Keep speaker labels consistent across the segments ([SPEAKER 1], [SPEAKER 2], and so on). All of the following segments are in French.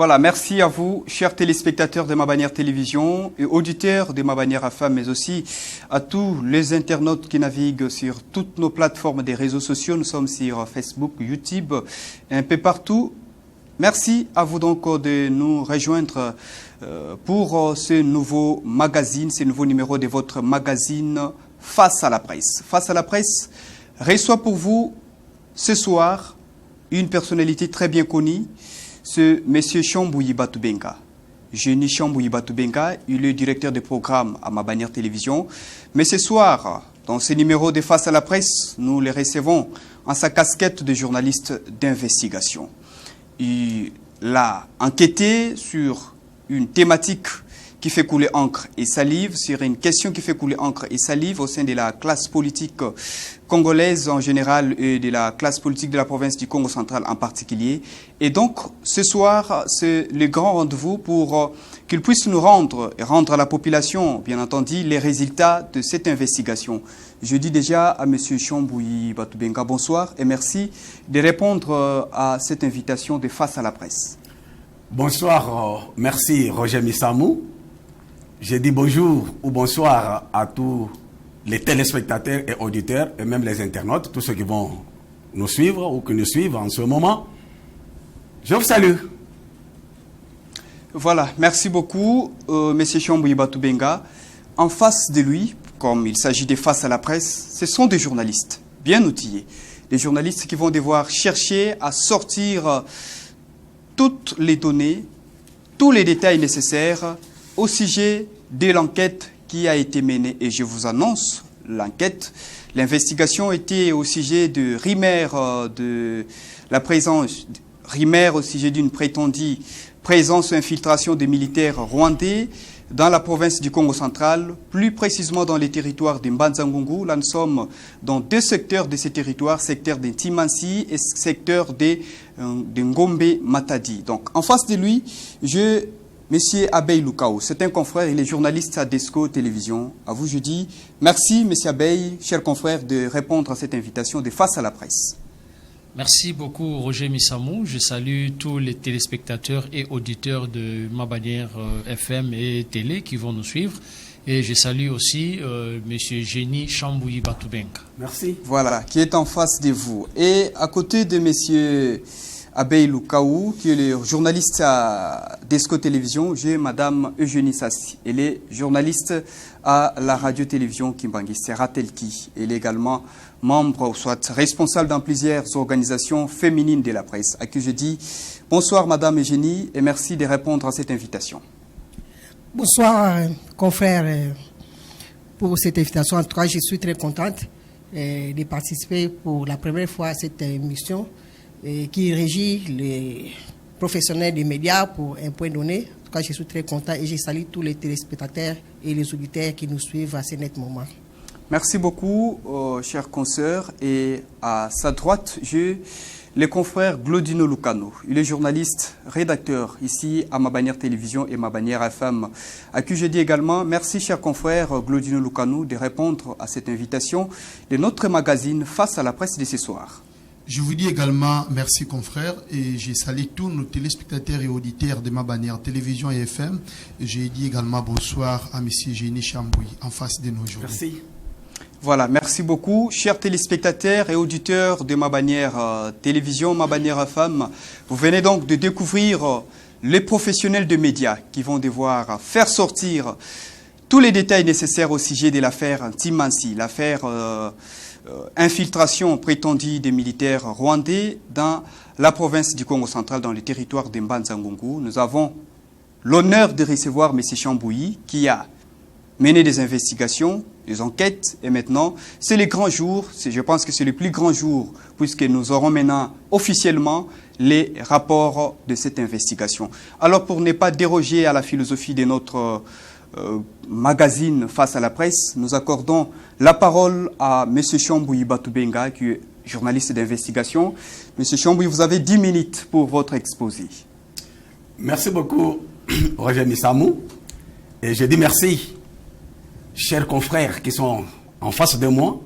[SPEAKER 1] Voilà, merci à vous, chers téléspectateurs de Ma Bannière Télévision et auditeurs de Ma Bannière FM, mais aussi à tous les internautes qui naviguent sur toutes nos plateformes des réseaux sociaux. Nous sommes sur Facebook, YouTube, et un peu partout. Merci à vous donc de nous rejoindre pour ce nouveau magazine, ce nouveau numéro de votre magazine Face à la presse. Face à la presse reçoit pour vous ce soir une personnalité très bien connue, c'est M. Chambouyi Batoubenga. Génie Chambouyi Batoubenga, il est directeur de programme à Ma Bannière Télévision. Mais ce soir, dans ce numéro de Face à la presse, nous le recevons en sa casquette de journaliste d'investigation. Il a enquêté sur une thématique qui fait couler encre et salive, sur une question qui fait couler encre et salive au sein de la classe politique congolaise en général et de la classe politique de la province du Congo central en particulier. Et donc, ce soir, c'est le grand rendez-vous pour qu'il puisse nous rendre et rendre à la population, bien entendu, les résultats de cette investigation. Je dis déjà à M. Chambouyi Batoubenga bonsoir et merci de répondre à cette invitation de Face à la presse.
[SPEAKER 2] Bonsoir, merci Roger Missamou. J'ai dit bonjour ou bonsoir à tous les téléspectateurs et auditeurs et même les internautes, tous ceux qui vont nous suivre ou qui nous suivent en ce moment. Je vous salue.
[SPEAKER 1] Voilà, merci beaucoup, M. Chambouyi Batoubenga. En face de lui, comme il s'agit de Face à la presse, ce sont des journalistes bien outillés. Des journalistes qui vont devoir chercher à sortir toutes les données, tous les détails nécessaires au sujet de l'enquête qui a été menée. Et je vous annonce l'enquête. L'investigation était au sujet de rumeurs de la présence, rumeurs au sujet d'une prétendue présence ou infiltration des militaires rwandais dans la province du Congo central, plus précisément dans les territoires de Mbanza-Ngungu. Là, nous sommes dans deux secteurs de ces territoires, secteur de Timansi et secteur de Ngombe-Matadi. Donc, en face de lui, Monsieur Abey Lukao, c'est un confrère, il est journaliste à Desco Télévision. À vous, je dis merci, Monsieur Abey, cher confrère, de répondre à cette invitation de Face à la presse.
[SPEAKER 3] Merci beaucoup, Roger Missamou. Je salue tous les téléspectateurs et auditeurs de Ma Bannière FM et télé qui vont nous suivre. Et je salue aussi Monsieur Génie Chambouyi Batoubenga.
[SPEAKER 2] Merci.
[SPEAKER 1] Voilà, qui est en face de vous. Et à côté de Monsieur Abey Lukao, qui est le journaliste à Desco Télévision, j'ai Madame Eugénie Sassi. Elle est journaliste à la radio-télévision Kimbangi, c'est Ratelki. Elle est également membre, ou soit responsable dans plusieurs organisations féminines de la presse, à qui je dis bonsoir Madame Eugénie et merci de répondre à cette invitation.
[SPEAKER 4] Bonsoir confrère, pour cette invitation. En tout cas, je suis très contente de participer pour la première fois à cette émission qui régit les professionnels des médias pour un point donné. En tout cas, je suis très content et je salue tous les téléspectateurs et les auditeurs qui nous suivent à ce net moment.
[SPEAKER 1] Merci beaucoup, chers consoeurs. Et à sa droite, j'ai le confrère Glodino Lucano. Il est journaliste, rédacteur ici à Ma Bannière Télévision et Ma Bannière FM. À qui je dis également merci, cher confrère Glodino Lucano, de répondre à cette invitation de notre magazine Face à la presse de ce soir.
[SPEAKER 5] Je vous dis également merci confrère et je salue tous nos téléspectateurs et auditeurs de Ma Bannière Télévision et FM. Et je dis également bonsoir à M. Génie Chambouyi en face de nos jours.
[SPEAKER 2] Merci.
[SPEAKER 1] Voilà, merci beaucoup. Chers téléspectateurs et auditeurs de Ma Bannière Télévision, Ma Bannière FM, vous venez donc de découvrir les professionnels de médias qui vont devoir faire sortir tous les détails nécessaires au sujet de l'affaire Timansi, l'affaire infiltration prétendue des militaires rwandais dans la province du Congo central, dans le territoire de Mbanza-Ngungu. Nous avons l'honneur de recevoir M. Chambouyi qui a mené des investigations, des enquêtes, et maintenant, c'est le grand jour, je pense que c'est le plus grand jour, puisque nous aurons maintenant officiellement les rapports de cette investigation. Alors, pour ne pas déroger à la philosophie de notre magazine Face à la presse, nous accordons la parole à M. Chambouyi Batoubenga, qui est journaliste d'investigation. M. Chambouyi, vous avez 10 minutes pour votre exposé.
[SPEAKER 2] Merci beaucoup, Roger Missamou. Et je dis merci, chers confrères qui sont en face de moi.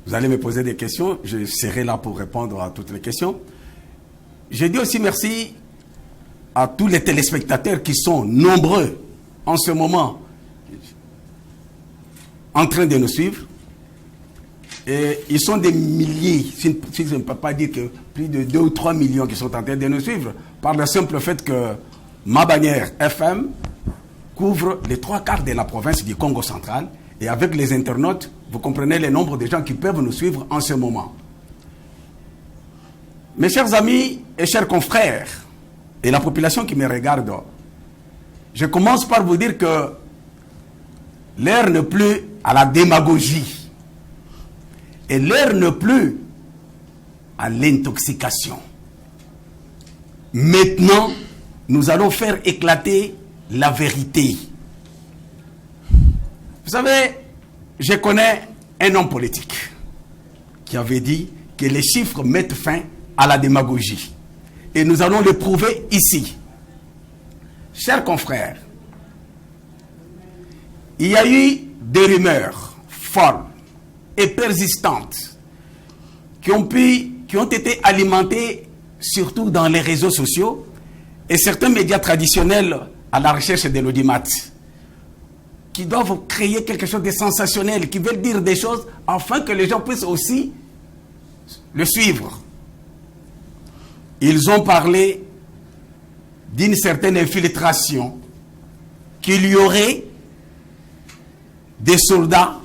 [SPEAKER 2] Vous allez me poser des questions, je serai là pour répondre à toutes les questions. Je dis aussi merci à tous les téléspectateurs qui sont nombreux en ce moment en train de nous suivre. Et ils sont des milliers, si je ne peux pas dire que plus de 2 ou 3 millions qui sont en train de nous suivre, par le simple fait que Mabanière FM couvre les 3/4 de la province du Congo central. Et avec les internautes, vous comprenez le nombre de gens qui peuvent nous suivre en ce moment. Mes chers amis et chers confrères, et la population qui me regarde, je commence par vous dire que l'heure n'est plus à la démagogie. Et l'heure n'est plus à l'intoxication. Maintenant, nous allons faire éclater la vérité. Vous savez, je connais un homme politique qui avait dit que les chiffres mettent fin à la démagogie. Et nous allons le prouver ici. Chers confrères, il y a eu des rumeurs folles et persistantes qui ont été alimentées surtout dans les réseaux sociaux et certains médias traditionnels à la recherche de l'audimat, qui doivent créer quelque chose de sensationnel, qui veulent dire des choses afin que les gens puissent aussi le suivre. Ils ont parlé d'une certaine infiltration, qu'il y aurait des soldats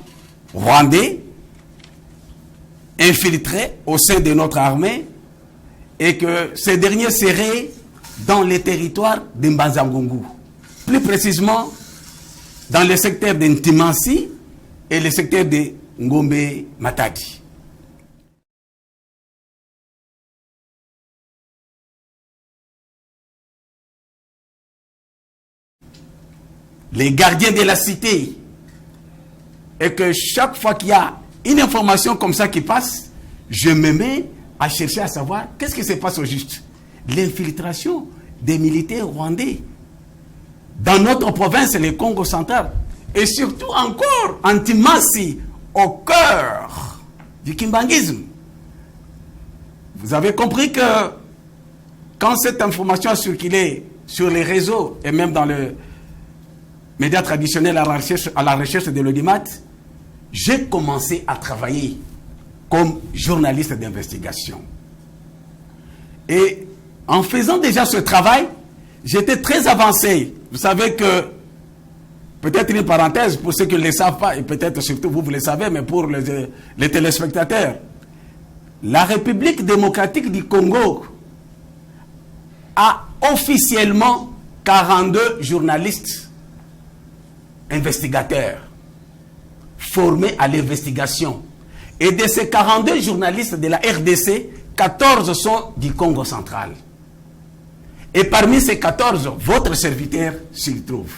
[SPEAKER 2] rwandais infiltrés au sein de notre armée et que ces derniers seraient dans les territoires de Mbanza-Ngungu. Plus précisément, dans le secteur d'Intimansi et le secteur de Ngombe-Matadi. Les gardiens de la cité, et que chaque fois qu'il y a une information comme ça qui passe, je me mets à chercher à savoir qu'est-ce qui se passe au juste. L'infiltration des militaires rwandais dans notre province, le Congo central, et surtout encore en Timasi, au cœur du kimbanguisme. Vous avez compris que quand cette information a circulé sur les réseaux et même dans le médias traditionnels à la recherche de l'audimat, j'ai commencé à travailler comme journaliste d'investigation. Et en faisant déjà ce travail, j'étais très avancé. Vous savez que, peut-être une parenthèse pour ceux qui ne le savent pas, et peut-être surtout vous le savez, mais pour les téléspectateurs, la République démocratique du Congo a officiellement 42 journalistes investigateurs formés à l'investigation. Et de ces 42 journalistes de la RDC, 14 sont du Congo central. Et parmi ces 14, votre serviteur s'y trouve.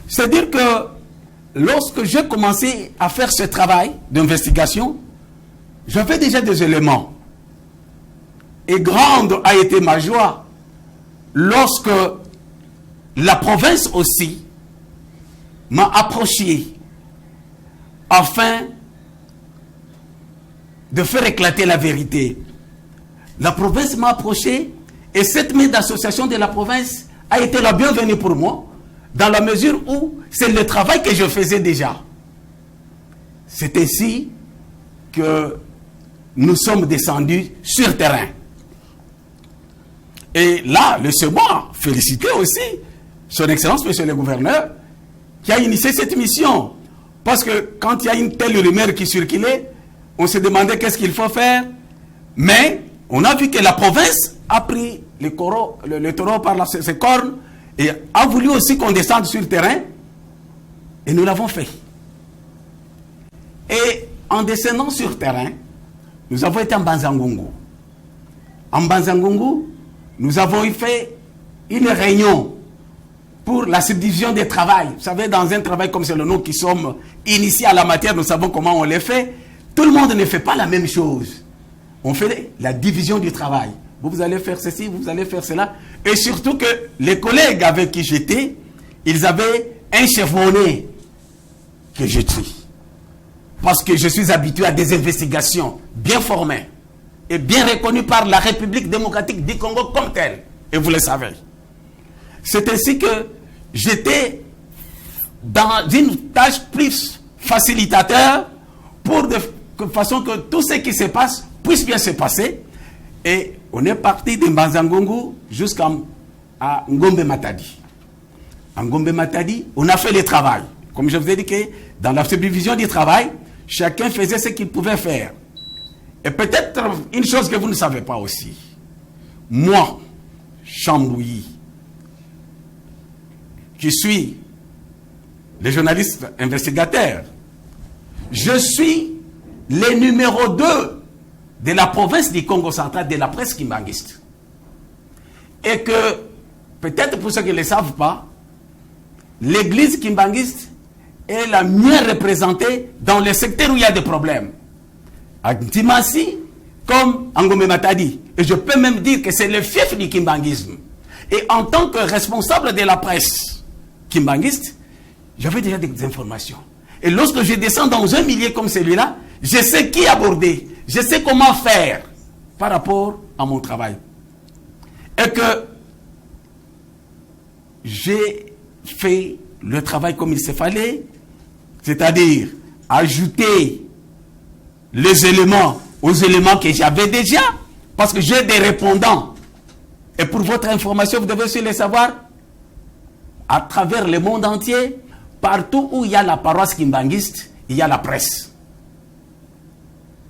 [SPEAKER 2] C'est-à-dire que lorsque j'ai commencé à faire ce travail d'investigation, j'avais déjà des éléments. Et grande a été ma joie lorsque la province aussi m'a approché afin de faire éclater la vérité. La province m'a approché et cette main d'association de la province a été la bienvenue pour moi dans la mesure où c'est le travail que je faisais déjà. C'est ainsi que nous sommes descendus sur terrain. Et là, le second, féliciter aussi son Excellence, Monsieur le Gouverneur, qui a initié cette mission. Parce que quand il y a une telle rumeur qui circulait, on se demandait qu'est-ce qu'il faut faire. Mais on a vu que la province a pris le taureau par ses cornes et a voulu aussi qu'on descende sur le terrain. Et nous l'avons fait. Et en descendant sur le terrain, nous avons été en Mbanza-Ngungu. En Mbanza-Ngungu, nous avons fait une réunion pour la subdivision des travails. Vous savez, dans un travail comme c'est le nous qui sommes initiés à la matière, nous savons comment on les fait. Tout le monde ne fait pas la même chose. On fait la division du travail. Vous allez faire ceci, vous allez faire cela. Et surtout que les collègues avec qui j'étais, ils avaient un chevronné que je tue. Parce que je suis habitué à des investigations bien formées et bien reconnues par la République démocratique du Congo comme telle. Et vous le savez. C'est ainsi que j'étais dans une tâche plus facilitateur pour de façon que tout ce qui se passe puisse bien se passer. Et on est parti de Mbanzangongo jusqu'à Ngombe Matadi. À Ngombe Matadi, on a fait le travail. Comme je vous ai dit que dans la supervision du travail, chacun faisait ce qu'il pouvait faire. Et peut-être une chose que vous ne savez pas aussi. Moi, Chambouilly, qui suis le journaliste investigateur, je suis le numéro 2 de la province du Congo central de la presse kimbanguiste. Et que, peut-être pour ceux qui ne le savent pas, l'église kimbanguiste est la mieux représentée dans les secteurs où il y a des problèmes. À Ntimasi, comme à Ngombe Matadi. Et je peux même dire que c'est le fief du kimbanguisme. Et en tant que responsable de la presse kimbanguiste, j'avais déjà des informations. Et lorsque je descends dans un milieu comme celui-là, je sais qui aborder, je sais comment faire par rapport à mon travail. Et que j'ai fait le travail comme il se fallait, c'est-à-dire ajouter les éléments aux éléments que j'avais déjà, parce que j'ai des répondants. Et pour votre information, vous devez aussi les savoir, à travers le monde entier, partout où il y a la paroisse kimbanguiste, il y a la presse.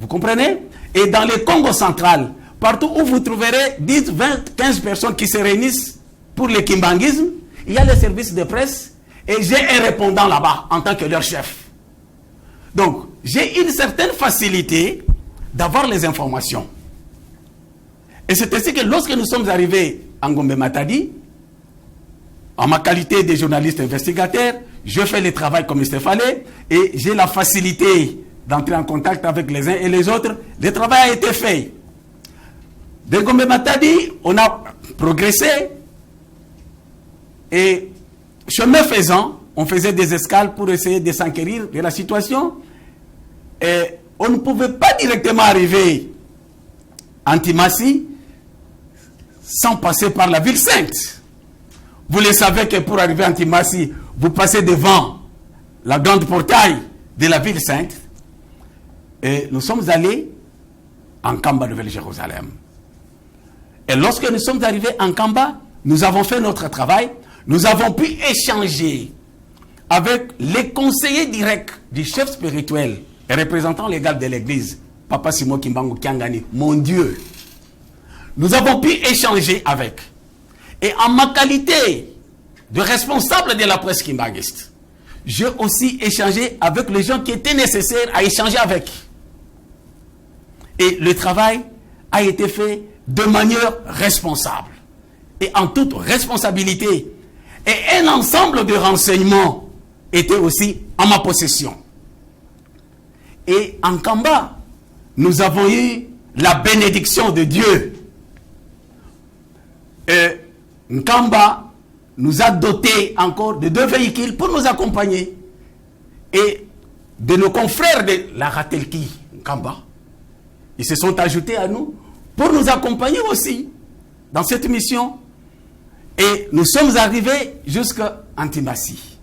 [SPEAKER 2] Vous comprenez? Et dans le Congo central, partout où vous trouverez 10, 20, 15 personnes qui se réunissent pour le kimbanguisme, il y a le service de presse et j'ai un répondant là-bas en tant que leur chef. Donc, j'ai une certaine facilité d'avoir les informations. Et c'est ainsi que lorsque nous sommes arrivés à Ngombe Matadi, en ma qualité de journaliste investigateur, je fais le travail comme il se fallait et j'ai la facilité d'entrer en contact avec les uns et les autres. Le travail a été fait. De Ngombe Matadi, on a progressé et chemin faisant, on faisait des escales pour essayer de s'enquérir de la situation et on ne pouvait pas directement arriver à Ntimasi sans passer par la ville sainte. Vous le savez que pour arriver à Ntimasi, vous passez devant la grande portail de la ville sainte. Et nous sommes allés en Kamba, Nouvelle-Jérusalem. Et lorsque nous sommes arrivés en Kamba, nous avons fait notre travail. Nous avons pu échanger avec les conseillers directs du chef spirituel et représentant légal de l'église, Papa Simo Kimbangu Kiangani, mon Dieu. Nous avons pu échanger avec. Et en ma qualité de responsable de la presse kimbanguiste, j'ai aussi échangé avec les gens qui étaient nécessaires à échanger avec. Et le travail a été fait de manière responsable et en toute responsabilité. Et un ensemble de renseignements était aussi en ma possession. Et en Kamba, nous avons eu la bénédiction de Dieu. Et Nkamba nous a doté encore de 2 véhicules pour nous accompagner. Et de nos confrères de la Ratelki, Nkamba, ils se sont ajoutés à nous pour nous accompagner aussi dans cette mission. Et nous sommes arrivés jusqu'à Ntimasi.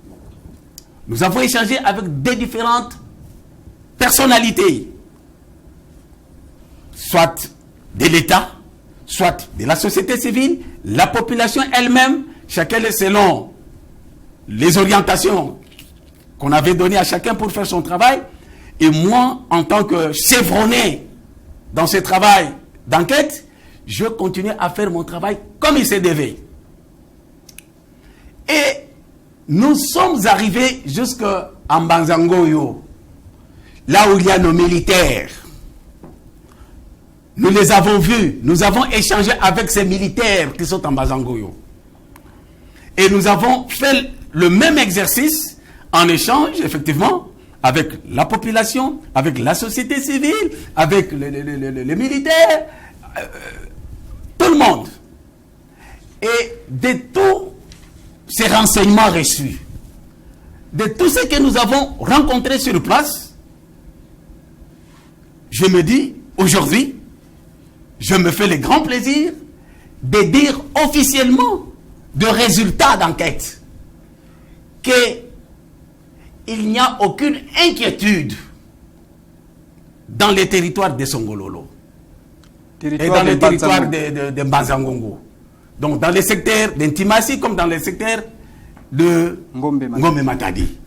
[SPEAKER 2] Nous avons échangé avec des différentes personnalités, soit de l'État, soit de la société civile, la population elle-même, chacun selon les orientations qu'on avait données à chacun pour faire son travail. Et moi, en tant que chevronné dans ce travail d'enquête, je continuais à faire mon travail comme il se devait. Et nous sommes arrivés jusqu'à Mbanzangoyo, là où il y a nos militaires. Nous les avons vus, nous avons échangé avec ces militaires qui sont en Mbanzangoyo. Et nous avons fait le même exercice en échange, effectivement, avec la population, avec la société civile, avec les militaires, tout le monde. Et de tous ces renseignements reçus, de tout ce que nous avons rencontré sur place, je me dis, aujourd'hui, je me fais le grand plaisir de dire officiellement de résultats d'enquête qu'il n'y a aucune inquiétude dans les territoires de Songololo et dans les territoires de Mbazangongo. Donc dans les secteurs d'Intimasi comme dans les secteurs de Ngombe Matadi.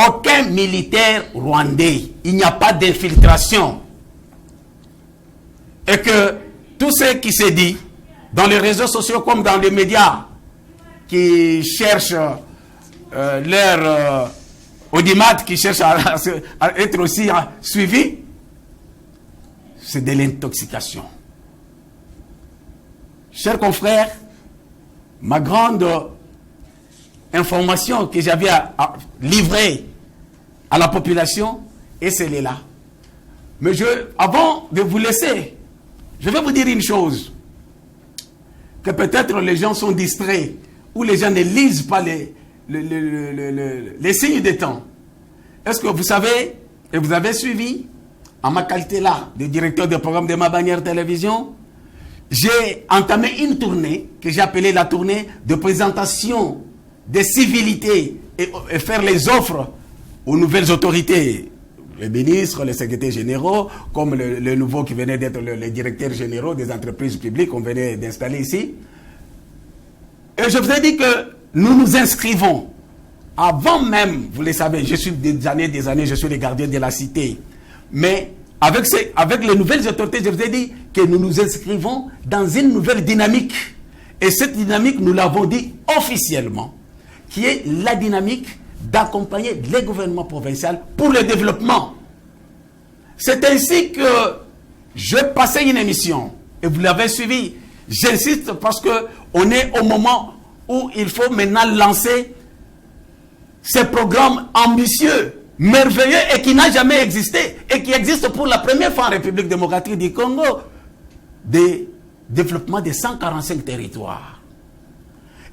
[SPEAKER 2] Aucun militaire rwandais, il n'y a pas d'infiltration. Et que tout ce qui se dit dans les réseaux sociaux comme dans les médias qui cherchent leur audimat, qui cherchent à être aussi suivis, c'est de l'intoxication. Chers confrères, ma grande information que j'avais à livrer à la population est celle-là. Mais avant de vous laisser, je vais vous dire une chose, que peut-être les gens sont distraits ou les gens ne lisent pas les signes des temps. Est-ce que vous savez, et vous avez suivi, en ma qualité là, de directeur de programme de Mabanière Télévision, j'ai entamé une tournée que j'ai appelée la tournée de présentation des civilités et faire les offres aux nouvelles autorités, les ministres, les secrétaires généraux, comme le nouveau qui venait d'être le directeur général des entreprises publiques qu'on venait d'installer ici. Et je vous ai dit que nous nous inscrivons, avant même, vous le savez, je suis des années, je suis le gardien de la cité, mais avec les nouvelles autorités, je vous ai dit que nous nous inscrivons dans une nouvelle dynamique. Et cette dynamique, nous l'avons dit officiellement, qui est la dynamique d'accompagner les gouvernements provinciaux pour le développement. C'est ainsi que je passais une émission, et vous l'avez suivi. J'insiste parce qu'on est au moment où il faut maintenant lancer ces programmes ambitieux, merveilleux et qui n'a jamais existé, et qui existe pour la première fois en République démocratique du Congo, des développements de 145 territoires.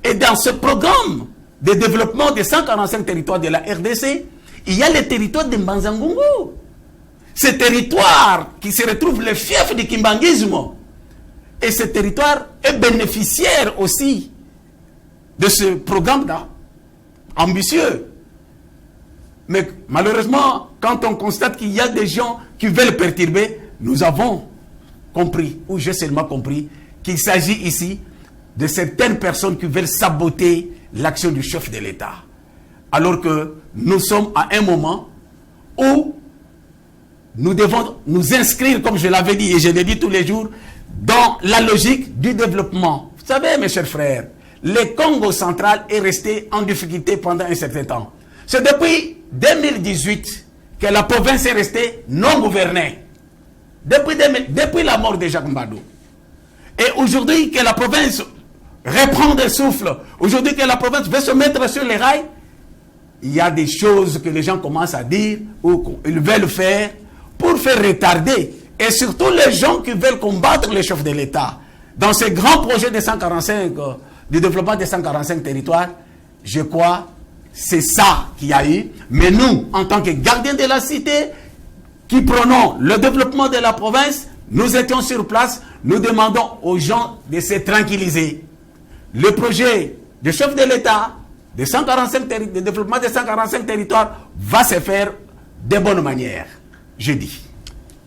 [SPEAKER 2] Et dans ce programme de développement des 145 territoires de la RDC, il y a le territoire de Mbanzangungu. Ce territoire qui se retrouve le fief du kimbanguisme. Et ce territoire est bénéficiaire aussi de ce programme-là, ambitieux. Mais malheureusement, quand on constate qu'il y a des gens qui veulent perturber, nous avons compris, ou j'ai seulement compris, qu'il s'agit ici de certaines personnes qui veulent saboter l'action du chef de l'État. Alors que nous sommes à un moment où nous devons nous inscrire, comme je l'avais dit et je l'ai dit tous les jours, dans la logique du développement. Vous savez, mes chers frères, le Congo central est resté en difficulté pendant un certain temps. C'est depuis 2018 que la province est restée non gouvernée. Depuis la mort de Jacques Mbadou. Et aujourd'hui que la province reprend des souffles, aujourd'hui que la province veut se mettre sur les rails, il y a des choses que les gens commencent à dire ou qu'ils veulent faire pour faire retarder. Et surtout les gens qui veulent combattre les chefs de l'État. Dans ces grands projets de 145, du développement des 145 territoires, je crois c'est ça qu'il y a eu. Mais nous, en tant que gardiens de la cité, qui prenons le développement de la province, nous étions sur place, nous demandons aux gens de se tranquilliser. Le projet de chef de l'État, de développement des 145 territoires, va se faire de bonne manière, je dis.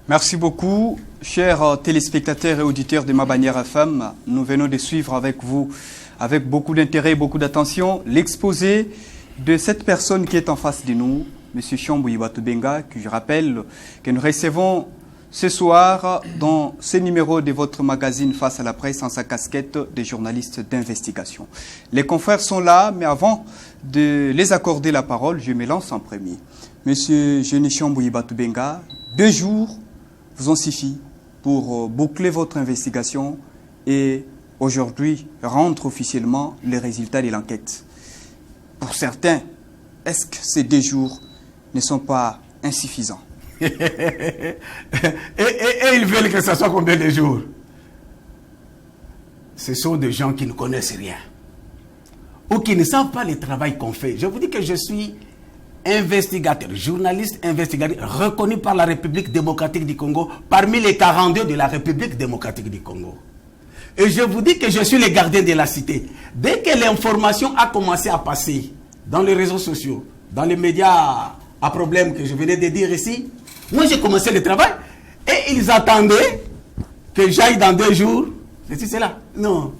[SPEAKER 1] Merci beaucoup, chers téléspectateurs et auditeurs de Mabanière FM. Nous venons de suivre avec vous, avec beaucoup d'intérêt et beaucoup d'attention, l'exposé de cette personne qui est en face de nous, M. Chambouyi Batubenga, que je rappelle que nous recevons ce soir dans ce numéro de votre magazine Face à la presse en sa casquette de journaliste d'investigation. Les confrères sont là, mais avant de les accorder la parole, je me lance en premier. Monsieur Génie Chambouyi Batubenga, 2 jours vous ont suffi pour boucler votre investigation et aujourd'hui rendre officiellement les résultats de l'enquête. Pour certains, est-ce que ces 2 jours ne sont pas insuffisants?
[SPEAKER 2] et ils veulent que ça soit combien de jours? Ce sont des gens qui ne connaissent rien ou qui ne savent pas le travail qu'on fait. Je vous dis que je suis investigateur, journaliste investigateur, reconnu par la République démocratique du Congo, parmi les 42 de la République démocratique du Congo. Et je vous dis que je suis le gardien de la cité. Dès que l'information a commencé à passer dans les réseaux sociaux, dans les médias à problème que je venais de dire ici, moi j'ai commencé le travail et ils attendaient que j'aille dans 2 jours. C'est là. Non.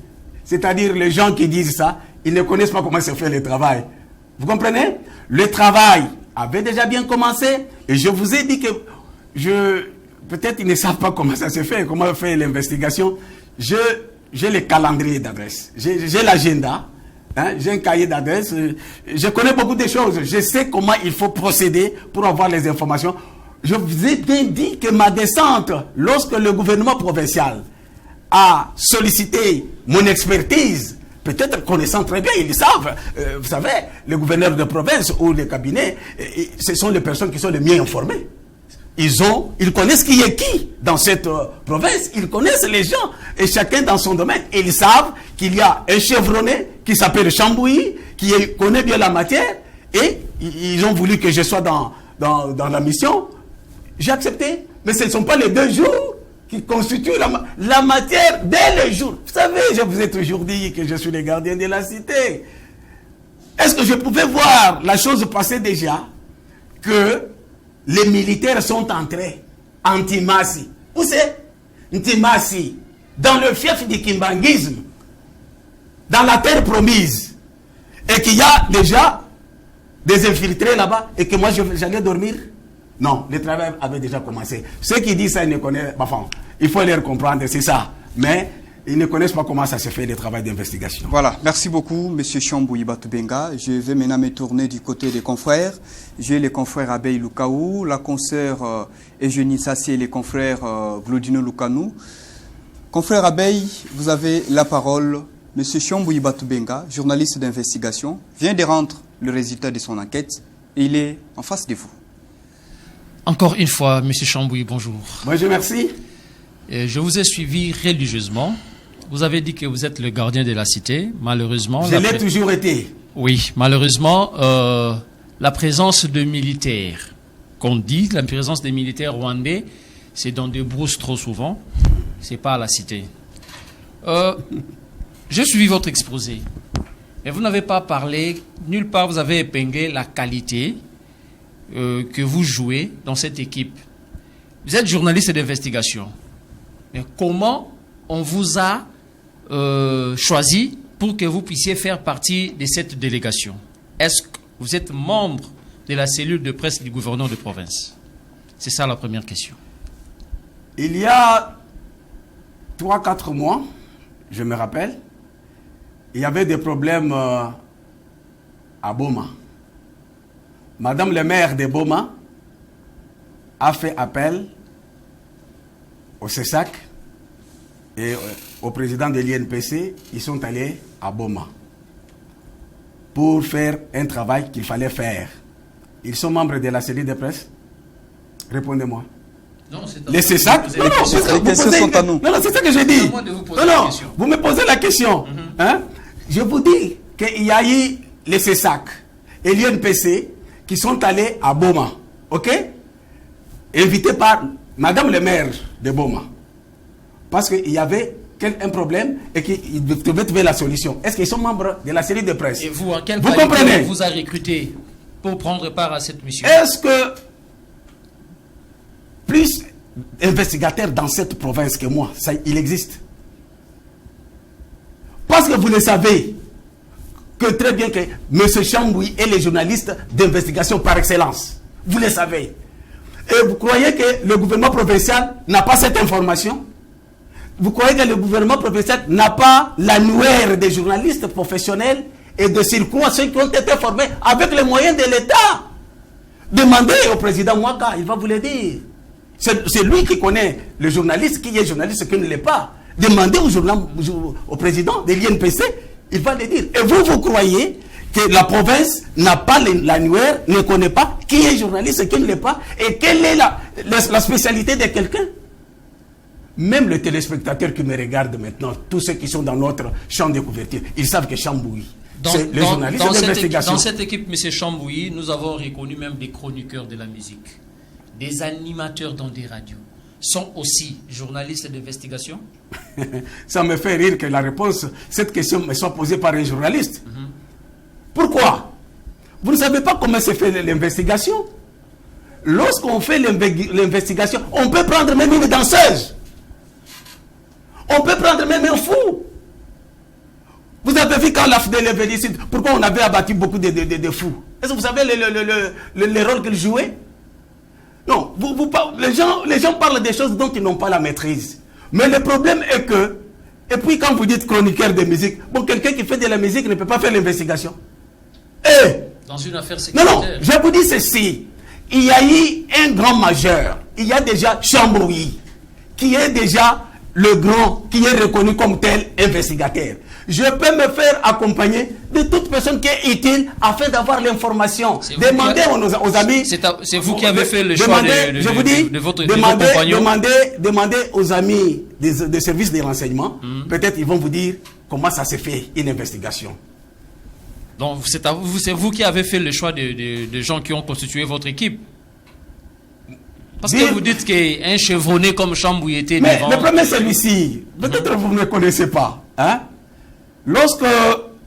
[SPEAKER 2] C'est-à-dire les gens qui disent ça, ils ne connaissent pas comment se fait le travail. Vous comprenez? Le travail avait déjà bien commencé et je vous ai dit que peut-être ils ne savent pas comment ça se fait, comment faire l'investigation. J'ai le calendrier d'adresse, j'ai l'agenda, hein, j'ai un cahier d'adresse, je connais beaucoup de choses, je sais comment il faut procéder pour avoir les informations. Je vous ai bien dit que ma descente, lorsque le gouvernement provincial a sollicité mon expertise, peut-être connaissant très bien, ils le savent, vous savez, le gouverneur de province ou le cabinet, ce sont les personnes qui sont les mieux informées. Ils connaissent qui est qui dans cette province, ils connaissent les gens, et chacun dans son domaine. Et ils savent qu'il y a un chevronné qui s'appelle Chambouilly, qui connaît bien la matière, et ils ont voulu que je sois dans la mission. J'ai accepté, mais ce ne sont pas les 2 jours qui constituent la matière dès le jour. Vous savez, je vous ai toujours dit que je suis le gardien de la cité. Est-ce que je pouvais voir la chose passer déjà, que les militaires sont entrés en Timasi? Où c'est? Timasi, dans le fief du kimbanguisme, dans la terre promise, et qu'il y a déjà des infiltrés là-bas, et que moi j'allais dormir? Non, le travail avait déjà commencé. Ceux qui disent ça, ils ne connaissent pas. Enfin, il faut les comprendre, c'est ça. Mais ils ne connaissent pas comment ça se fait, le travail d'investigation.
[SPEAKER 1] Voilà, merci beaucoup, M. Chambouilly Batubenga. Je vais maintenant me tourner du côté des confrères. J'ai les confrères Abeille Lukaou, la consoeur Eugénie Sassi et les confrères Glodino Lukanou. Confrère Abeille, vous avez la parole. M. Chambouilly Batubenga, journaliste d'investigation, vient de rendre le résultat de son enquête et il est en face de vous.
[SPEAKER 3] Encore une fois, M. Chambouilly, bonjour.
[SPEAKER 2] Bonjour, merci.
[SPEAKER 3] Je vous ai suivi religieusement. Vous avez dit que vous êtes le gardien de la cité. Malheureusement...
[SPEAKER 2] Je l'ai toujours été.
[SPEAKER 3] Oui, malheureusement, la présence de militaires, qu'on dit, la présence des militaires rwandais, c'est dans des brousses trop souvent. C'est pas à la cité. J'ai suivi votre exposé. Mais vous n'avez pas parlé, nulle part vous avez épinglé la qualité que vous jouez dans cette équipe. Vous êtes journaliste d'investigation. Mais comment on vous a choisi pour que vous puissiez faire partie de cette délégation? Est-ce que vous êtes membre de la cellule de presse du gouverneur de province? C'est ça la première question.
[SPEAKER 2] Il y a 3-4 mois, je me rappelle, il y avait des problèmes à Boma. Madame le maire de Boma a fait appel au CESAC et au président de l'INPC. Ils sont allés à Boma pour faire un travail qu'il fallait faire. Ils sont membres de la cellule de presse? Répondez-moi.
[SPEAKER 3] Non, c'est
[SPEAKER 2] les CESAC? Non, non, c'est ça que je dis. Non, vous me posez la question. Hein? Je vous dis qu'il y a eu les CESAC et l'INPC qui sont allés à Boma, ok? Invités par Madame le maire de Boma. Parce qu'il y avait un problème et qu'ils devaient trouver la solution. Est-ce qu'ils sont membres de la série de presse?
[SPEAKER 3] Et vous, en quel cas on vous a recruté pour prendre part à cette mission?
[SPEAKER 2] Est-ce que plus d'investigateurs dans cette province que moi, ça, il existe? Parce que vous le savez, que très bien que M. Chambouilly est le journaliste d'investigation par excellence. Vous le savez. Et vous croyez que le gouvernement provincial n'a pas cette information? Vous croyez que le gouvernement provincial n'a pas l'annuaire des journalistes professionnels et de circuits, ceux qui ont été formés avec les moyens de l'État? Demandez au président Mwaka, il va vous le dire. C'est lui qui connaît le journaliste, qui est journaliste et qui ne l'est pas. Demandez au président de l'INPC, il va le dire. Et vous croyez que la province n'a pas l'annuaire, ne connaît pas qui est journaliste et qui ne l'est pas, et quelle est la spécialité de quelqu'un? Même les téléspectateurs qui me regardent maintenant, tous ceux qui sont dans notre champ de couverture, ils savent que Chambouilly, c'est les journalistes d'investigation.
[SPEAKER 3] Dans cette équipe, M. Chambouilly, nous avons reconnu même des chroniqueurs de la musique, des animateurs dans des radios, sont aussi journalistes d'investigation?
[SPEAKER 2] Ça me fait rire que cette question me soit posée par un journaliste. Pourquoi? Vous ne savez pas comment se fait l'investigation? Lorsqu'on fait l'investigation, on peut prendre même une danseuse. On peut prendre même un fou. Vous avez vu quand la FDL est venue ici, pourquoi on avait abattu beaucoup de fous? Est-ce que vous savez le rôle qu'ils jouaient? Non, les gens parlent des choses dont ils n'ont pas la maîtrise. Mais le problème est que, et puis quand vous dites chroniqueur de musique, bon, quelqu'un qui fait de la musique ne peut pas faire l'investigation.
[SPEAKER 3] Dans une affaire sécuritaire.
[SPEAKER 2] Non, je vous dis ceci. Il y a eu un grand majeur. Il y a déjà Chambouyi, qui est déjà le grand, qui est reconnu comme tel investigateur. Je peux me faire accompagner de toute personne qui est utile afin d'avoir l'information. Demandez aux amis.
[SPEAKER 3] C'est vous qui avez fait le choix de votre compagnon.
[SPEAKER 2] Demandez aux amis des services de renseignement. Peut-être ils vont vous dire comment ça s'est fait, une investigation.
[SPEAKER 3] Donc c'est vous qui avez fait le choix de gens qui ont constitué votre équipe. Parce que vous dites qu'un chevronné comme Chambouyi était devant...
[SPEAKER 2] Mais le problème c'est celui-ci. Peut-être vous ne me connaissez pas. Hein? Lorsque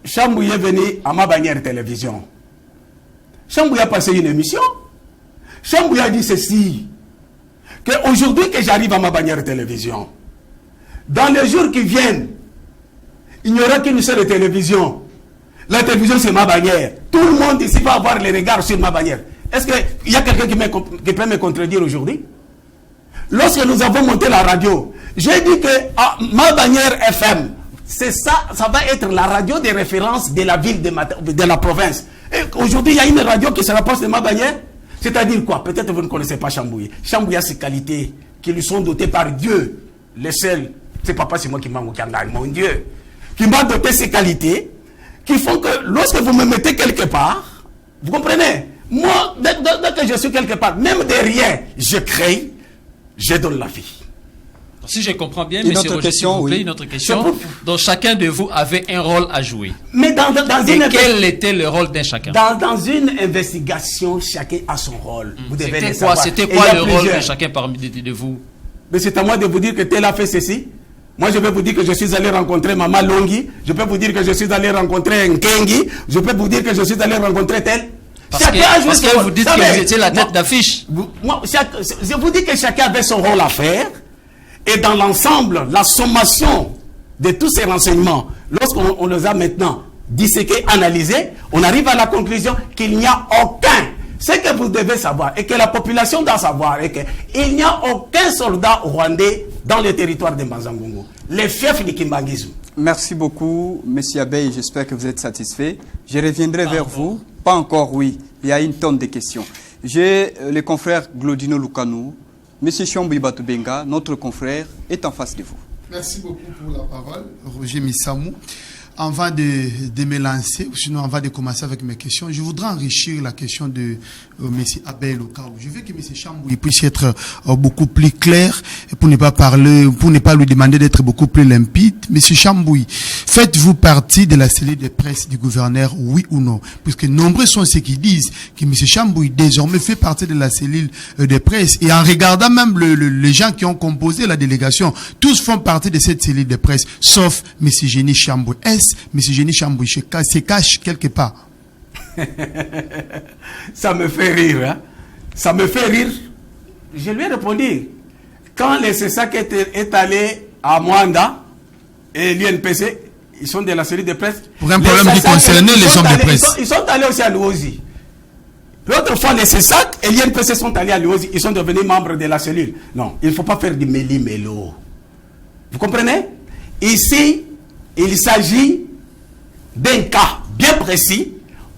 [SPEAKER 2] Chambouyi est venu à Mabanière Télévision, Chambouyi a passé une émission. Chambouyi a dit ceci, qu'aujourd'hui que j'arrive à Mabanière Télévision, dans les jours qui viennent, il n'y aura qu'une seule télévision. La télévision c'est Mabanière. Tout le monde ici va avoir les regards sur Mabanière. Est-ce qu'il y a quelqu'un qui peut me contredire aujourd'hui? Lorsque nous avons monté la radio, j'ai dit que Mabanière FM, ça va être la radio de référence de la ville, de la province. Et aujourd'hui, il y a une radio qui se rapproche de Mabanière. C'est-à-dire quoi? Peut-être vous ne connaissez pas Chambouyi. Chambouyi a ses qualités qui lui sont dotées par Dieu. Le seul, c'est papa, c'est moi qui m'a mon Dieu, qui m'a doté ces qualités qui font que lorsque vous me mettez quelque part, vous comprenez? Moi, dès que je suis quelque part, même derrière, je crée, je donne la vie.
[SPEAKER 3] Si je comprends bien, M. Roger, s'il vous plaît, une autre question. Donc chacun de vous avait un rôle à jouer.
[SPEAKER 2] Mais
[SPEAKER 3] quel était le rôle d'un chacun?
[SPEAKER 2] Dans une investigation, chacun a son rôle. Vous devez le savoir.
[SPEAKER 3] C'était quoi le rôle de chacun parmi de vous?
[SPEAKER 2] Mais c'est à moi de vous dire que tel a fait ceci. Moi, je vais vous dire que je suis allé rencontrer Maman Longi. Je peux vous dire que je suis allé rencontrer Nkengi. Je peux vous dire que je suis allé rencontrer tel.
[SPEAKER 3] Parce que vous dites que vous étiez la tête d'affiche.
[SPEAKER 2] Je vous dis que chacun avait son rôle à faire. Et dans l'ensemble, la sommation de tous ces renseignements, lorsqu'on les a maintenant disséqués, analysés, on arrive à la conclusion qu'il n'y a aucun. Ce que vous devez savoir, et que la population doit savoir, est qu'il n'y a aucun soldat rwandais dans le territoire de Mbanza-Ngungu. Les fiefs du kimbanguisme.
[SPEAKER 1] Merci beaucoup, M. Abeille. J'espère que vous êtes satisfait. Je reviendrai vers vous. Pas encore, oui. Il y a une tonne de questions. J'ai le confrère Glodino Lukanou. M. Chambouyi Batubenga, notre confrère, est en face de vous.
[SPEAKER 5] Merci beaucoup pour la parole, Roger Misamou. Avant de me lancer, sinon avant de commencer avec mes questions, je voudrais enrichir la question de M. Abel Okaou. Je veux que M. Chambouyi puisse être beaucoup plus clair pour ne pas parler, pour ne pas lui demander d'être beaucoup plus limpide. M. Chambouyi, faites-vous partie de la cellule de presse du gouverneur, oui ou non? Puisque nombreux sont ceux qui disent que M. Chambouyi désormais fait partie de la cellule de presse. Et en regardant même les gens qui ont composé la délégation, tous font partie de cette cellule de presse, sauf M. Génie Chambouyi. M. Génie Chambouyi se cache quelque part.
[SPEAKER 2] Ça me fait rire, hein? Ça me fait rire. Je lui ai répondu. Quand le CESAC est allé à Mwanda et l'INPC, ils sont de la série de presse.
[SPEAKER 5] Pour un problème qui concernait les hommes de presse.
[SPEAKER 2] Ils sont allés aussi à Luozi. L'autre fois, les CESAC et l'INPC sont allés à Luozi. Ils sont devenus membres de la cellule. Non, il ne faut pas faire du méli-mélo. Vous comprenez? Ici, il s'agit d'un cas bien précis.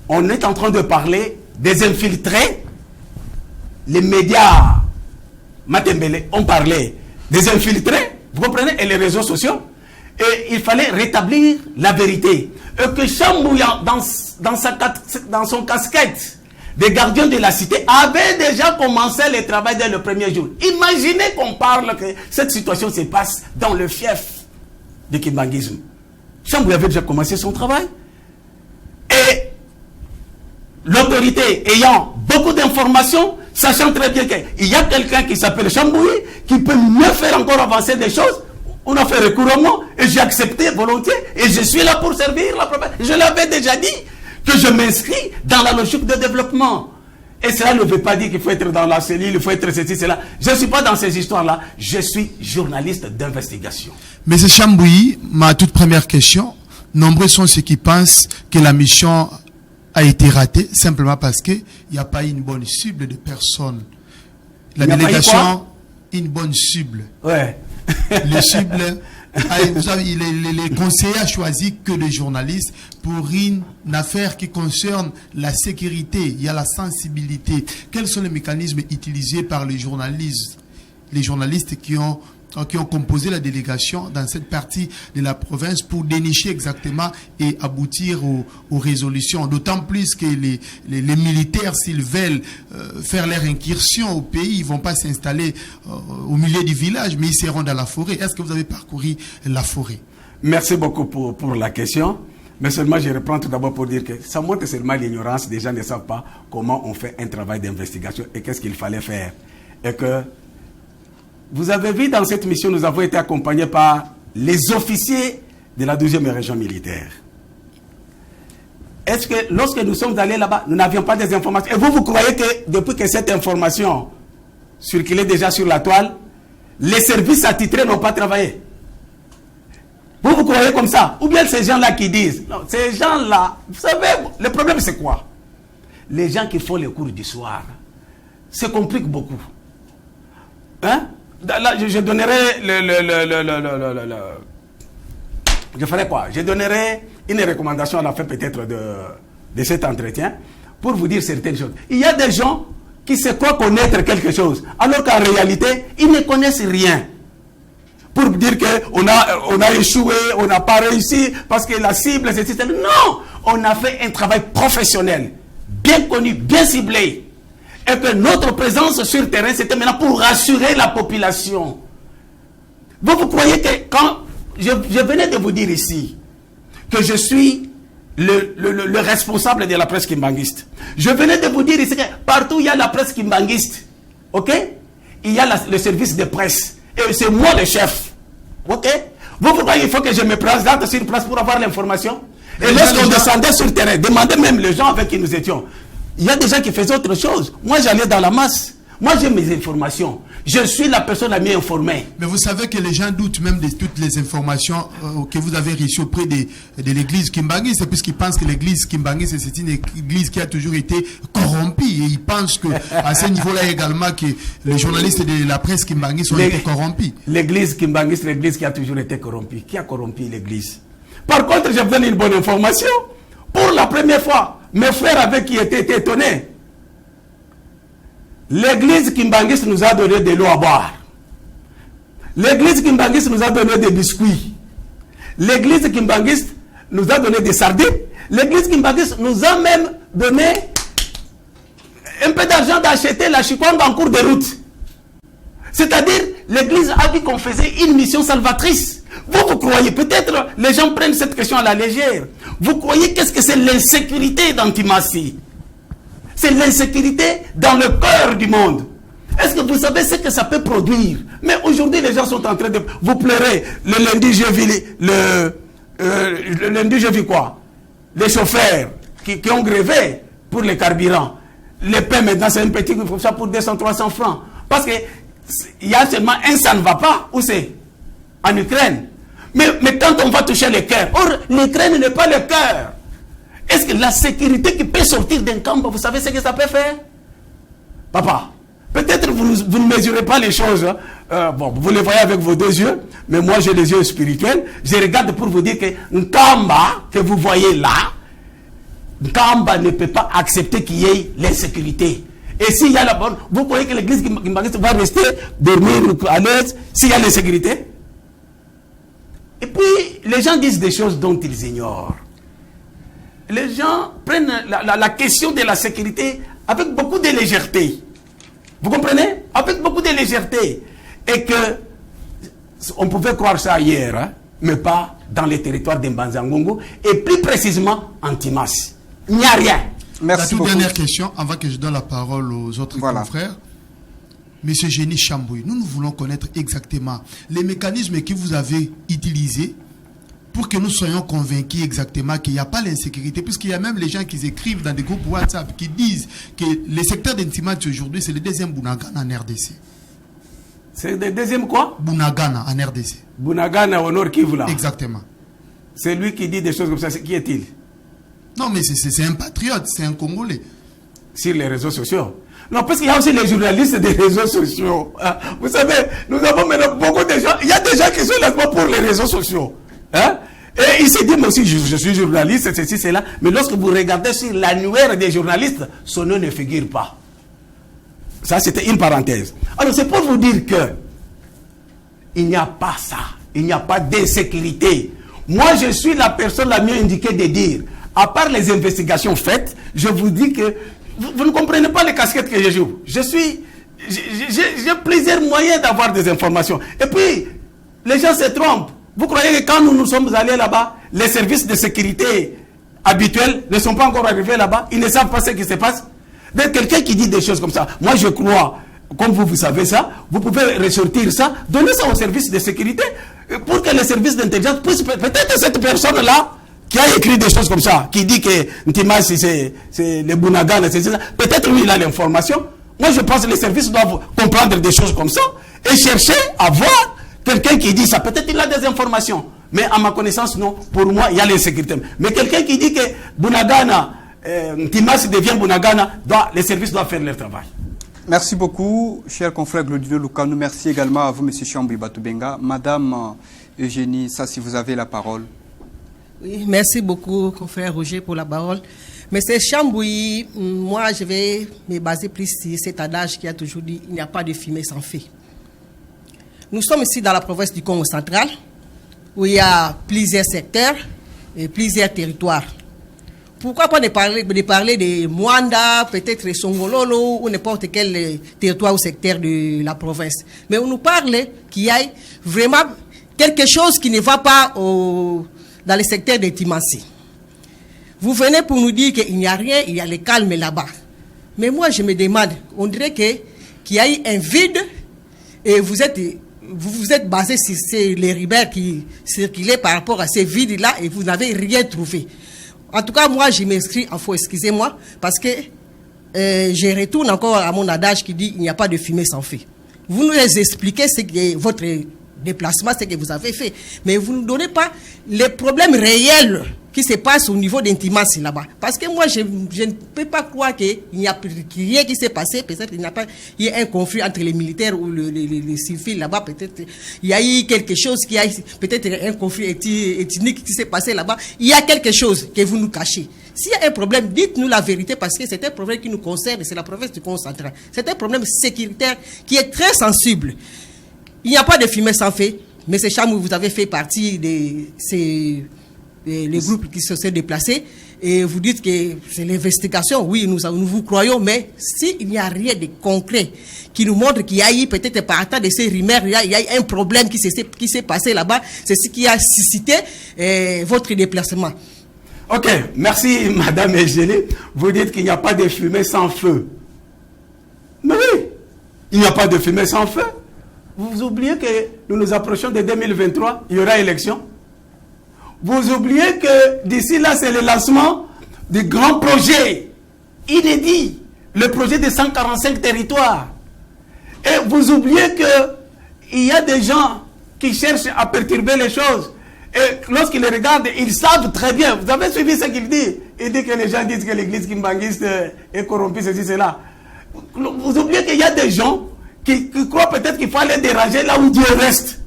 [SPEAKER 2] On est en train de parler des infiltrés. Les médias Matembele ont parlé des infiltrés, vous comprenez, et les réseaux sociaux. Et il fallait rétablir la vérité. Et que Chambouyi, dans son casquette de gardien de la cité, avait déjà commencé le travail dès le premier jour. Imaginez qu'on parle que cette situation se passe dans le fief du kimbanguisme. Chambouyi avait déjà commencé son travail. Et l'autorité ayant beaucoup d'informations, sachant très bien qu'il y a quelqu'un qui s'appelle Chambouy, qui peut me faire encore avancer des choses. On a fait recours à moi, et j'ai accepté volontiers, et je suis là pour servir la province. Je l'avais déjà dit, que je m'inscris dans la logique de développement. Et cela ne veut pas dire qu'il faut être dans la cellule, il faut être ceci, cela. Je ne suis pas dans ces histoires-là, je suis journaliste d'investigation.
[SPEAKER 5] Monsieur Chambouy, ma toute première question, nombreux sont ceux qui pensent que la mission a été ratée simplement parce qu'il n'y a pas une bonne cible de personnes. La délégation, une bonne cible.
[SPEAKER 2] Ouais.
[SPEAKER 5] Les cibles, vous savez, les conseillers ont choisi que des journalistes pour une affaire qui concerne la sécurité. Il y a la sensibilité. Quels sont les mécanismes utilisés par les journalistes qui ont composé la délégation dans cette partie de la province pour dénicher exactement et aboutir aux résolutions. D'autant plus que les militaires, s'ils veulent faire leur incursion au pays, ils ne vont pas s'installer au milieu du village, mais ils seront dans la forêt. Est-ce que vous avez parcouru la forêt?
[SPEAKER 2] Merci beaucoup pour la question. Mais seulement, je reprends tout d'abord pour dire que ça montre seulement l'ignorance. Les gens ne savent pas comment on fait un travail d'investigation et qu'est-ce qu'il fallait faire. Et que vous avez vu dans cette mission, nous avons été accompagnés par les officiers de la 12e région militaire. Est-ce que lorsque nous sommes allés là-bas, nous n'avions pas des informations? Et vous croyez que depuis que cette information circulait déjà sur la toile, les services attitrés n'ont pas travaillé? Vous croyez comme ça? Ou bien ces gens-là qui disent? Non, ces gens-là, vous savez, le problème c'est quoi? Les gens qui font les cours du soir se compliquent beaucoup. Hein? Là, je donnerai je ferai quoi? Je donnerai une recommandation à la fin peut-être de cet entretien pour vous dire certaines choses. Il y a des gens qui se croient connaître quelque chose, alors qu'en réalité, ils ne connaissent rien. Pour dire qu'on a échoué, on n'a pas réussi, parce que la cible, c'est... Non! On a fait un travail professionnel, bien connu, bien ciblé. Et que notre présence sur le terrain, c'était maintenant pour rassurer la population. Vous croyez que quand je venais de vous dire ici que je suis le responsable de la presse kimbanguiste, je venais de vous dire ici que partout il y a la presse kimbanguiste, ok? Il y a le service de presse, et c'est moi le chef, ok? Vous croyez qu'il faut que je me présente sur place pour avoir l'information? Et lorsqu'on descendait sur le terrain, demandez même les gens avec qui nous étions. Il y a des gens qui faisaient autre chose. Moi, j'allais dans la masse. Moi, j'ai mes informations. Je suis la personne la mieux informée.
[SPEAKER 5] Mais vous savez que les gens doutent même de toutes les informations que vous avez reçues auprès de l'église Kimbanguiste. C'est puisqu'ils pensent que l'église Kimbanguiste, c'est une église qui a toujours été corrompue. Et ils pensent qu'à ce niveau-là également, que les journalistes de la presse Kimbanguiste ont été corrompus.
[SPEAKER 2] L'église Kimbanguiste, l'église qui a toujours été corrompue. Qui a corrompu l'église? Par contre, je vous donne une bonne information. Pour la première fois, mes frères avec qui étaient étonnés. L'église kimbanguiste nous a donné de l'eau à boire. L'église kimbanguiste nous a donné des biscuits. L'église kimbanguiste nous a donné des sardines. L'église kimbanguiste nous a même donné un peu d'argent d'acheter la chikwanga en cours de route. C'est-à-dire, l'église a dit qu'on faisait une mission salvatrice. Vous croyez, peut-être les gens prennent cette question à la légère. Vous croyez qu'est-ce que c'est l'insécurité dans Timassi? C'est l'insécurité dans le cœur du monde. Est-ce que vous savez ce que ça peut produire? Mais aujourd'hui, les gens sont en train de... Vous pleurez. Le lundi, j'ai vu quoi? Les chauffeurs qui ont grévé pour les carburants. Les pains, maintenant, c'est un petit coup ça pour 200, 300 francs. Parce que il y a seulement un, ça ne va pas. Où c'est? En Ukraine. Mais quand on va toucher le cœur, or, l'Ukraine n'est pas le cœur. Est-ce que la sécurité qui peut sortir d'un camp, vous savez ce que ça peut faire? Papa, peut-être vous ne mesurez pas les choses. Bon, vous les voyez avec vos deux yeux, mais moi j'ai les yeux spirituels. Je regarde pour vous dire que Nkamba, que vous voyez là, Nkamba ne peut pas accepter qu'il y ait l'insécurité. Et s'il y a la bonne, vous croyez que l'église va rester dormir à l'aise s'il y a l'insécurité? Et puis, les gens disent des choses dont ils ignorent. Les gens prennent la question de la sécurité avec beaucoup de légèreté. Vous comprenez? Avec beaucoup de légèreté. Et que, on pouvait croire ça ailleurs, hein, mais pas dans les territoires d'Mbanza-Ngungu, et plus précisément en Timas. Il n'y a rien.
[SPEAKER 1] Merci
[SPEAKER 5] La toute
[SPEAKER 1] beaucoup.
[SPEAKER 5] dernière question, avant que je donne la parole aux autres confrères. Monsieur Génie Chambouy, nous voulons connaître exactement les mécanismes que vous avez utilisés pour que nous soyons convaincus exactement qu'il n'y a pas l'insécurité, puisqu'il y a même les gens qui écrivent dans des groupes WhatsApp qui disent que le secteur d'intimité aujourd'hui, c'est le deuxième Bunagana en RDC.
[SPEAKER 2] C'est le deuxième quoi?
[SPEAKER 5] Bunagana en RDC.
[SPEAKER 2] Bunagana au Nord Kivu là.
[SPEAKER 5] Exactement.
[SPEAKER 2] C'est lui qui dit des choses comme ça. Qui est-il?
[SPEAKER 5] Non, mais c'est un patriote, c'est un Congolais.
[SPEAKER 2] Sur les réseaux sociaux. Non, parce qu'il y a aussi les journalistes des réseaux sociaux. Vous savez, nous avons maintenant beaucoup de gens. Il y a des gens qui sont là pour les réseaux sociaux. Hein? Et ils se disent, moi aussi, je suis journaliste, ceci, cela. Mais lorsque vous regardez sur l'annuaire des journalistes, son nom ne figure pas. Ça, c'était une parenthèse. Alors, c'est pour vous dire que il n'y a pas ça. Il n'y a pas d'insécurité. Moi, je suis la personne la mieux indiquée de dire, à part les investigations faites, je vous dis que vous ne comprenez pas les casquettes que je joue. J'ai plusieurs moyens d'avoir des informations. Et puis, les gens se trompent. Vous croyez que quand nous sommes allés là-bas, les services de sécurité habituels ne sont pas encore arrivés là-bas? Ils ne savent pas ce qui se passe? Donc, quelqu'un qui dit des choses comme ça, moi je crois, comme vous savez ça, vous pouvez ressortir ça, donner ça aux services de sécurité, pour que les services d'intelligence puissent, peut-être cette personne-là, qui a écrit des choses comme ça, qui dit que Ntimasi c'est le Bunagana, c'est ça, peut-être lui il a l'information. Moi je pense que les services doivent comprendre des choses comme ça, et chercher à voir quelqu'un qui dit ça, peut-être il a des informations, mais à ma connaissance, non. Pour moi, il y a l'insécurité. Mais quelqu'un qui dit que Bunagana, Ntimasi devient Bunagana, les services doivent faire leur travail.
[SPEAKER 1] Merci beaucoup, cher confrère Glodino Lukanou. Merci également à vous, M. Chambouy Batubenga. Madame Eugénie, ça, si vous avez la parole.
[SPEAKER 4] Oui, merci beaucoup, confrère Roger, pour la parole. Monsieur Chambouy, moi, je vais me baser plus sur cet adage qui a toujours dit il n'y a pas de fumée sans feu. Nous sommes ici dans la province du Congo central, où il y a plusieurs secteurs et plusieurs territoires. Pourquoi pas de parler de Mwanda, peut-être Songololo, ou n'importe quel territoire ou secteur de la province. Mais on nous parle qu'il y a vraiment quelque chose qui ne va pas dans le secteur de Timansi. Vous venez pour nous dire qu'il n'y a rien, il y a le calme là-bas. Mais moi, je me demande, on dirait qu'il y a eu un vide et vous êtes basé sur les rumeurs qui circulaient par rapport à ces vides-là et vous n'avez rien trouvé. En tout cas, moi, je m'inscris en faux, excusez-moi, parce que je retourne encore à mon adage qui dit il n'y a pas de fumée sans feu. Vous nous expliquez ce que votre déplacement, ce que vous avez fait, mais vous ne nous donnez pas les problèmes réels qui se passent au niveau d'intimation là-bas. Parce que moi, je ne peux pas croire qu'il n'y a rien qui s'est passé. Peut-être qu'il n'y a pas il y a un conflit entre les militaires ou les civils là-bas. Peut-être il y a eu quelque chose qui a peut-être un conflit ethnique qui s'est passé là-bas. Il y a quelque chose que vous nous cachez. S'il y a un problème, dites-nous la vérité parce que c'est un problème qui nous concerne. C'est la province du Congo central. C'est un problème sécuritaire qui est très sensible. Il n'y a pas de fumée sans feu. Mais c'est Chamou, vous avez fait partie de les groupes qui se sont déplacés et vous dites que c'est l'investigation. Oui, nous vous croyons, mais s'il n'y a rien de concret qui nous montre qu'il y a eu peut-être par temps de ces rumeurs, il y a eu un problème qui s'est passé là-bas, c'est ce qui a suscité votre déplacement.
[SPEAKER 2] Ok, merci Madame Eugénie. Vous dites qu'il n'y a pas de fumée sans feu. Mais oui, il n'y a pas de fumée sans feu. Vous oubliez que nous nous approchons de 2023, il y aura élection. Vous oubliez que d'ici là, c'est le lancement du grand projet inédit, le projet de 145 territoires. Et vous oubliez qu'il y a des gens qui cherchent à perturber les choses. Et lorsqu'ils les regardent, ils savent très bien. Vous avez suivi ce qu'il dit? Il dit que les gens disent que l'église kimbanguiste est corrompue, ceci, cela. Vous oubliez qu'il y a des gens qui croient peut-être qu'il faut aller déranger là où Dieu reste.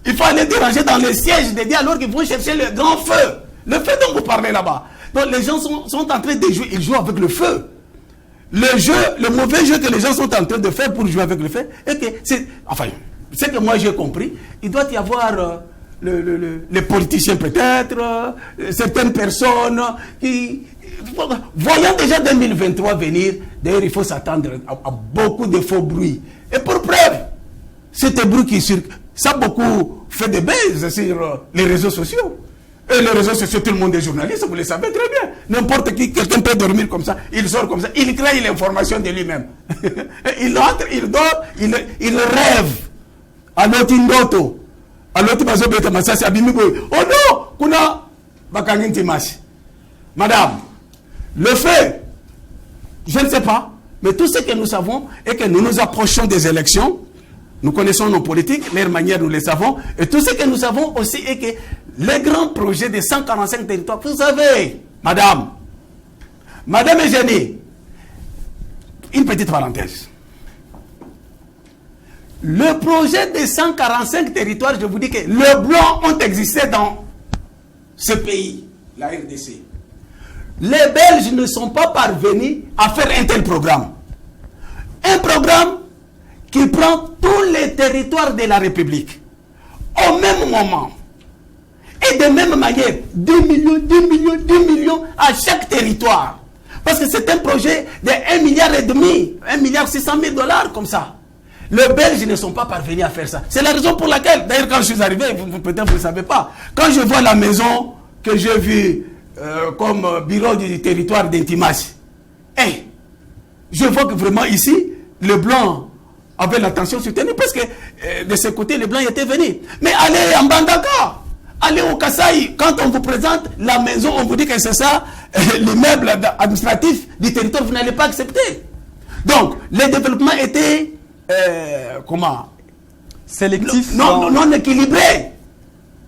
[SPEAKER 2] Il faut aller déranger dans le siège de Dieu alors qu'ils vont chercher le grand feu. Le feu dont vous parlez là-bas. Donc les gens sont en train de jouer. Ils jouent avec le feu. Le mauvais jeu que les gens sont en train de faire pour jouer avec le feu. Et que enfin, ce que moi j'ai compris, il doit y avoir les politiciens peut-être, certaines personnes qui... Voyant déjà 2023 venir, d'ailleurs il faut s'attendre à beaucoup de faux bruits. Et pour preuve, c'est des bruits qui circulent. Ça a beaucoup fait des buzz sur les réseaux sociaux. Et les réseaux sociaux, tout le monde est journaliste, vous le savez très bien. N'importe qui, quelqu'un peut dormir comme ça, il sort comme ça, il crée l'information de lui-même. Il entre, il dort, il rêve. Alors, Tindoto. Alors, tu vas se mettre à ça, oh non, kuna, bakangin timashi. Madame, le fait, je ne sais pas, mais tout ce que nous savons est que nous nous approchons des élections. Nous connaissons nos politiques, leurs manières, nous les savons. Et tout ce que nous savons aussi est que les grands projets de 145 territoires, vous savez, Madame Eugénie, une petite parenthèse. Le projet de 145 territoires, je vous dis que les Blancs ont existé dans ce pays, la RDC. Les Belges ne sont pas parvenus à faire un tel programme. Un programme qui prend tous les territoires de la République au même moment. Et de même manière, 2 millions à chaque territoire. Parce que c'est un projet de 1,5 milliard, 1,6 $, comme ça. Les Belges ne sont pas parvenus à faire ça. C'est la raison pour laquelle, d'ailleurs, quand je suis arrivé, peut-être vous ne savez pas, quand je vois la maison que j'ai vue comme bureau du territoire d'Intimachi, je vois que vraiment ici, le blanc avait l'attention soutenue parce que de ce côté, les blancs étaient venus. Mais allez en Bandaka, allez au Kasaï, quand on vous présente la maison, on vous dit que c'est ça, l'immeuble administratif du territoire, vous n'allez pas accepter. Donc, le développement était,
[SPEAKER 1] sélectif,
[SPEAKER 2] non équilibré,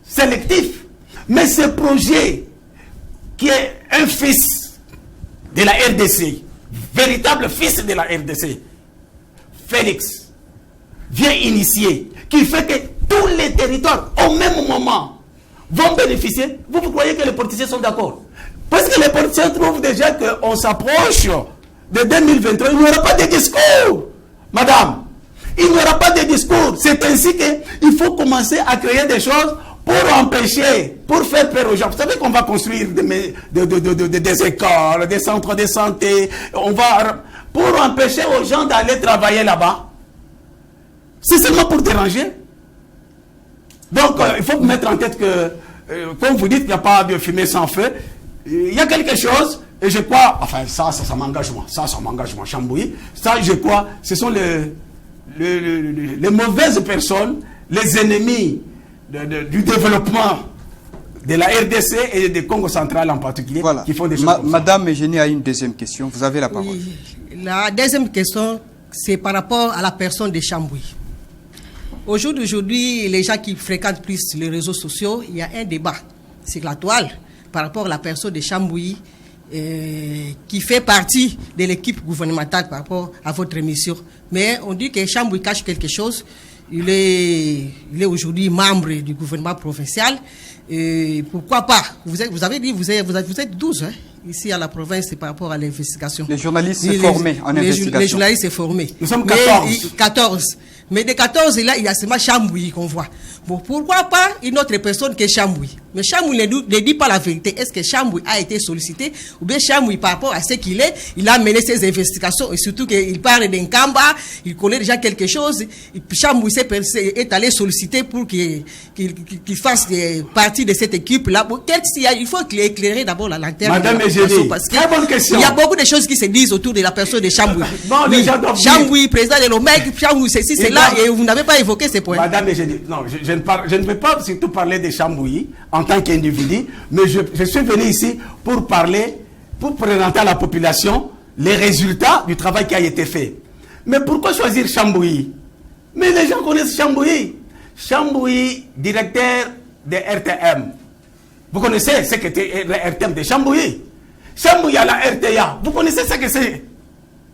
[SPEAKER 2] sélectif. Mais ce projet, qui est un fils de la RDC, véritable fils de la RDC, Félix, vient initier, qui fait que tous les territoires, au même moment, vont bénéficier. Vous croyez que les politiciens sont d'accord? Parce que les politiciens trouvent déjà qu'on s'approche de 2023, il n'y aura pas de discours. Madame, il n'y aura pas de discours. C'est ainsi qu'il faut commencer à créer des choses pour empêcher, pour faire peur aux gens. Vous savez qu'on va construire des écoles, des centres de santé, pour empêcher aux gens d'aller travailler là-bas. C'est seulement pour déranger. Donc, il faut vous mettre en tête que, comme vous dites, il n'y a pas de fumée sans feu. Il y a quelque chose, et je crois, enfin, ça m'engage moi, ça m'engage moi, Chambouilly. Ça, je crois, ce sont les mauvaises personnes, les ennemis du développement de la RDC et du Congo central en particulier,
[SPEAKER 1] voilà,
[SPEAKER 2] qui font des choses comme ça.
[SPEAKER 1] Madame Eugénie a une deuxième question. Vous avez la parole.
[SPEAKER 4] Oui, la deuxième question, c'est par rapport à la personne de Chambouilly. Aujourd'hui, les gens qui fréquentent plus les réseaux sociaux, il y a un débat sur la toile par rapport à la personne de Chambouilly qui fait partie de l'équipe gouvernementale par rapport à votre émission. Mais on dit que Chambouilly cache quelque chose. Il est aujourd'hui membre du gouvernement provincial. Pourquoi pas? Vous avez dit, vous êtes 12 ici à la province par rapport à l'investigation.
[SPEAKER 1] Les journalistes sont formés en investigation.
[SPEAKER 4] Les journalistes sont formés.
[SPEAKER 2] Nous sommes 14.
[SPEAKER 4] 14. Mais de 14, là, il y a seulement Chambouilly qu'on voit. Bon, pourquoi pas une autre personne que Chambouilly? Mais Chambouilly ne dit pas la vérité. Est-ce que Chambouilly a été sollicité? Ou bien Chambouilly, par rapport à ce qu'il est, il a mené ses investigations. Et surtout qu'il parle d'un Kamba, il connaît déjà quelque chose. Et puis Chambouilly est allé solliciter pour qu'il fasse partie de cette équipe-là. Bon, il faut éclairer d'abord la lanterne.
[SPEAKER 2] Madame Eugénie, très bonne question.
[SPEAKER 4] Il y a beaucoup de choses qui se disent autour de la personne de Chambouilly.
[SPEAKER 2] Non, les gens doivent
[SPEAKER 4] Chambouilly, président de l'OMEC, Chambouilly, ceci, c'est là, et vous n'avez pas évoqué ces points.
[SPEAKER 2] Madame Eugénie, non, je ne vais pas surtout parler de Chambouilly en tant qu'individu, mais je suis venu ici pour présenter à la population les résultats du travail qui a été fait. Mais pourquoi choisir Chambouilly? Mais les gens connaissent Chambouilly. Chambouilly, directeur de RTM. Vous connaissez ce qu'était le RTM de Chambouilly? Chambouilly à la RTA. Vous connaissez ce que c'est?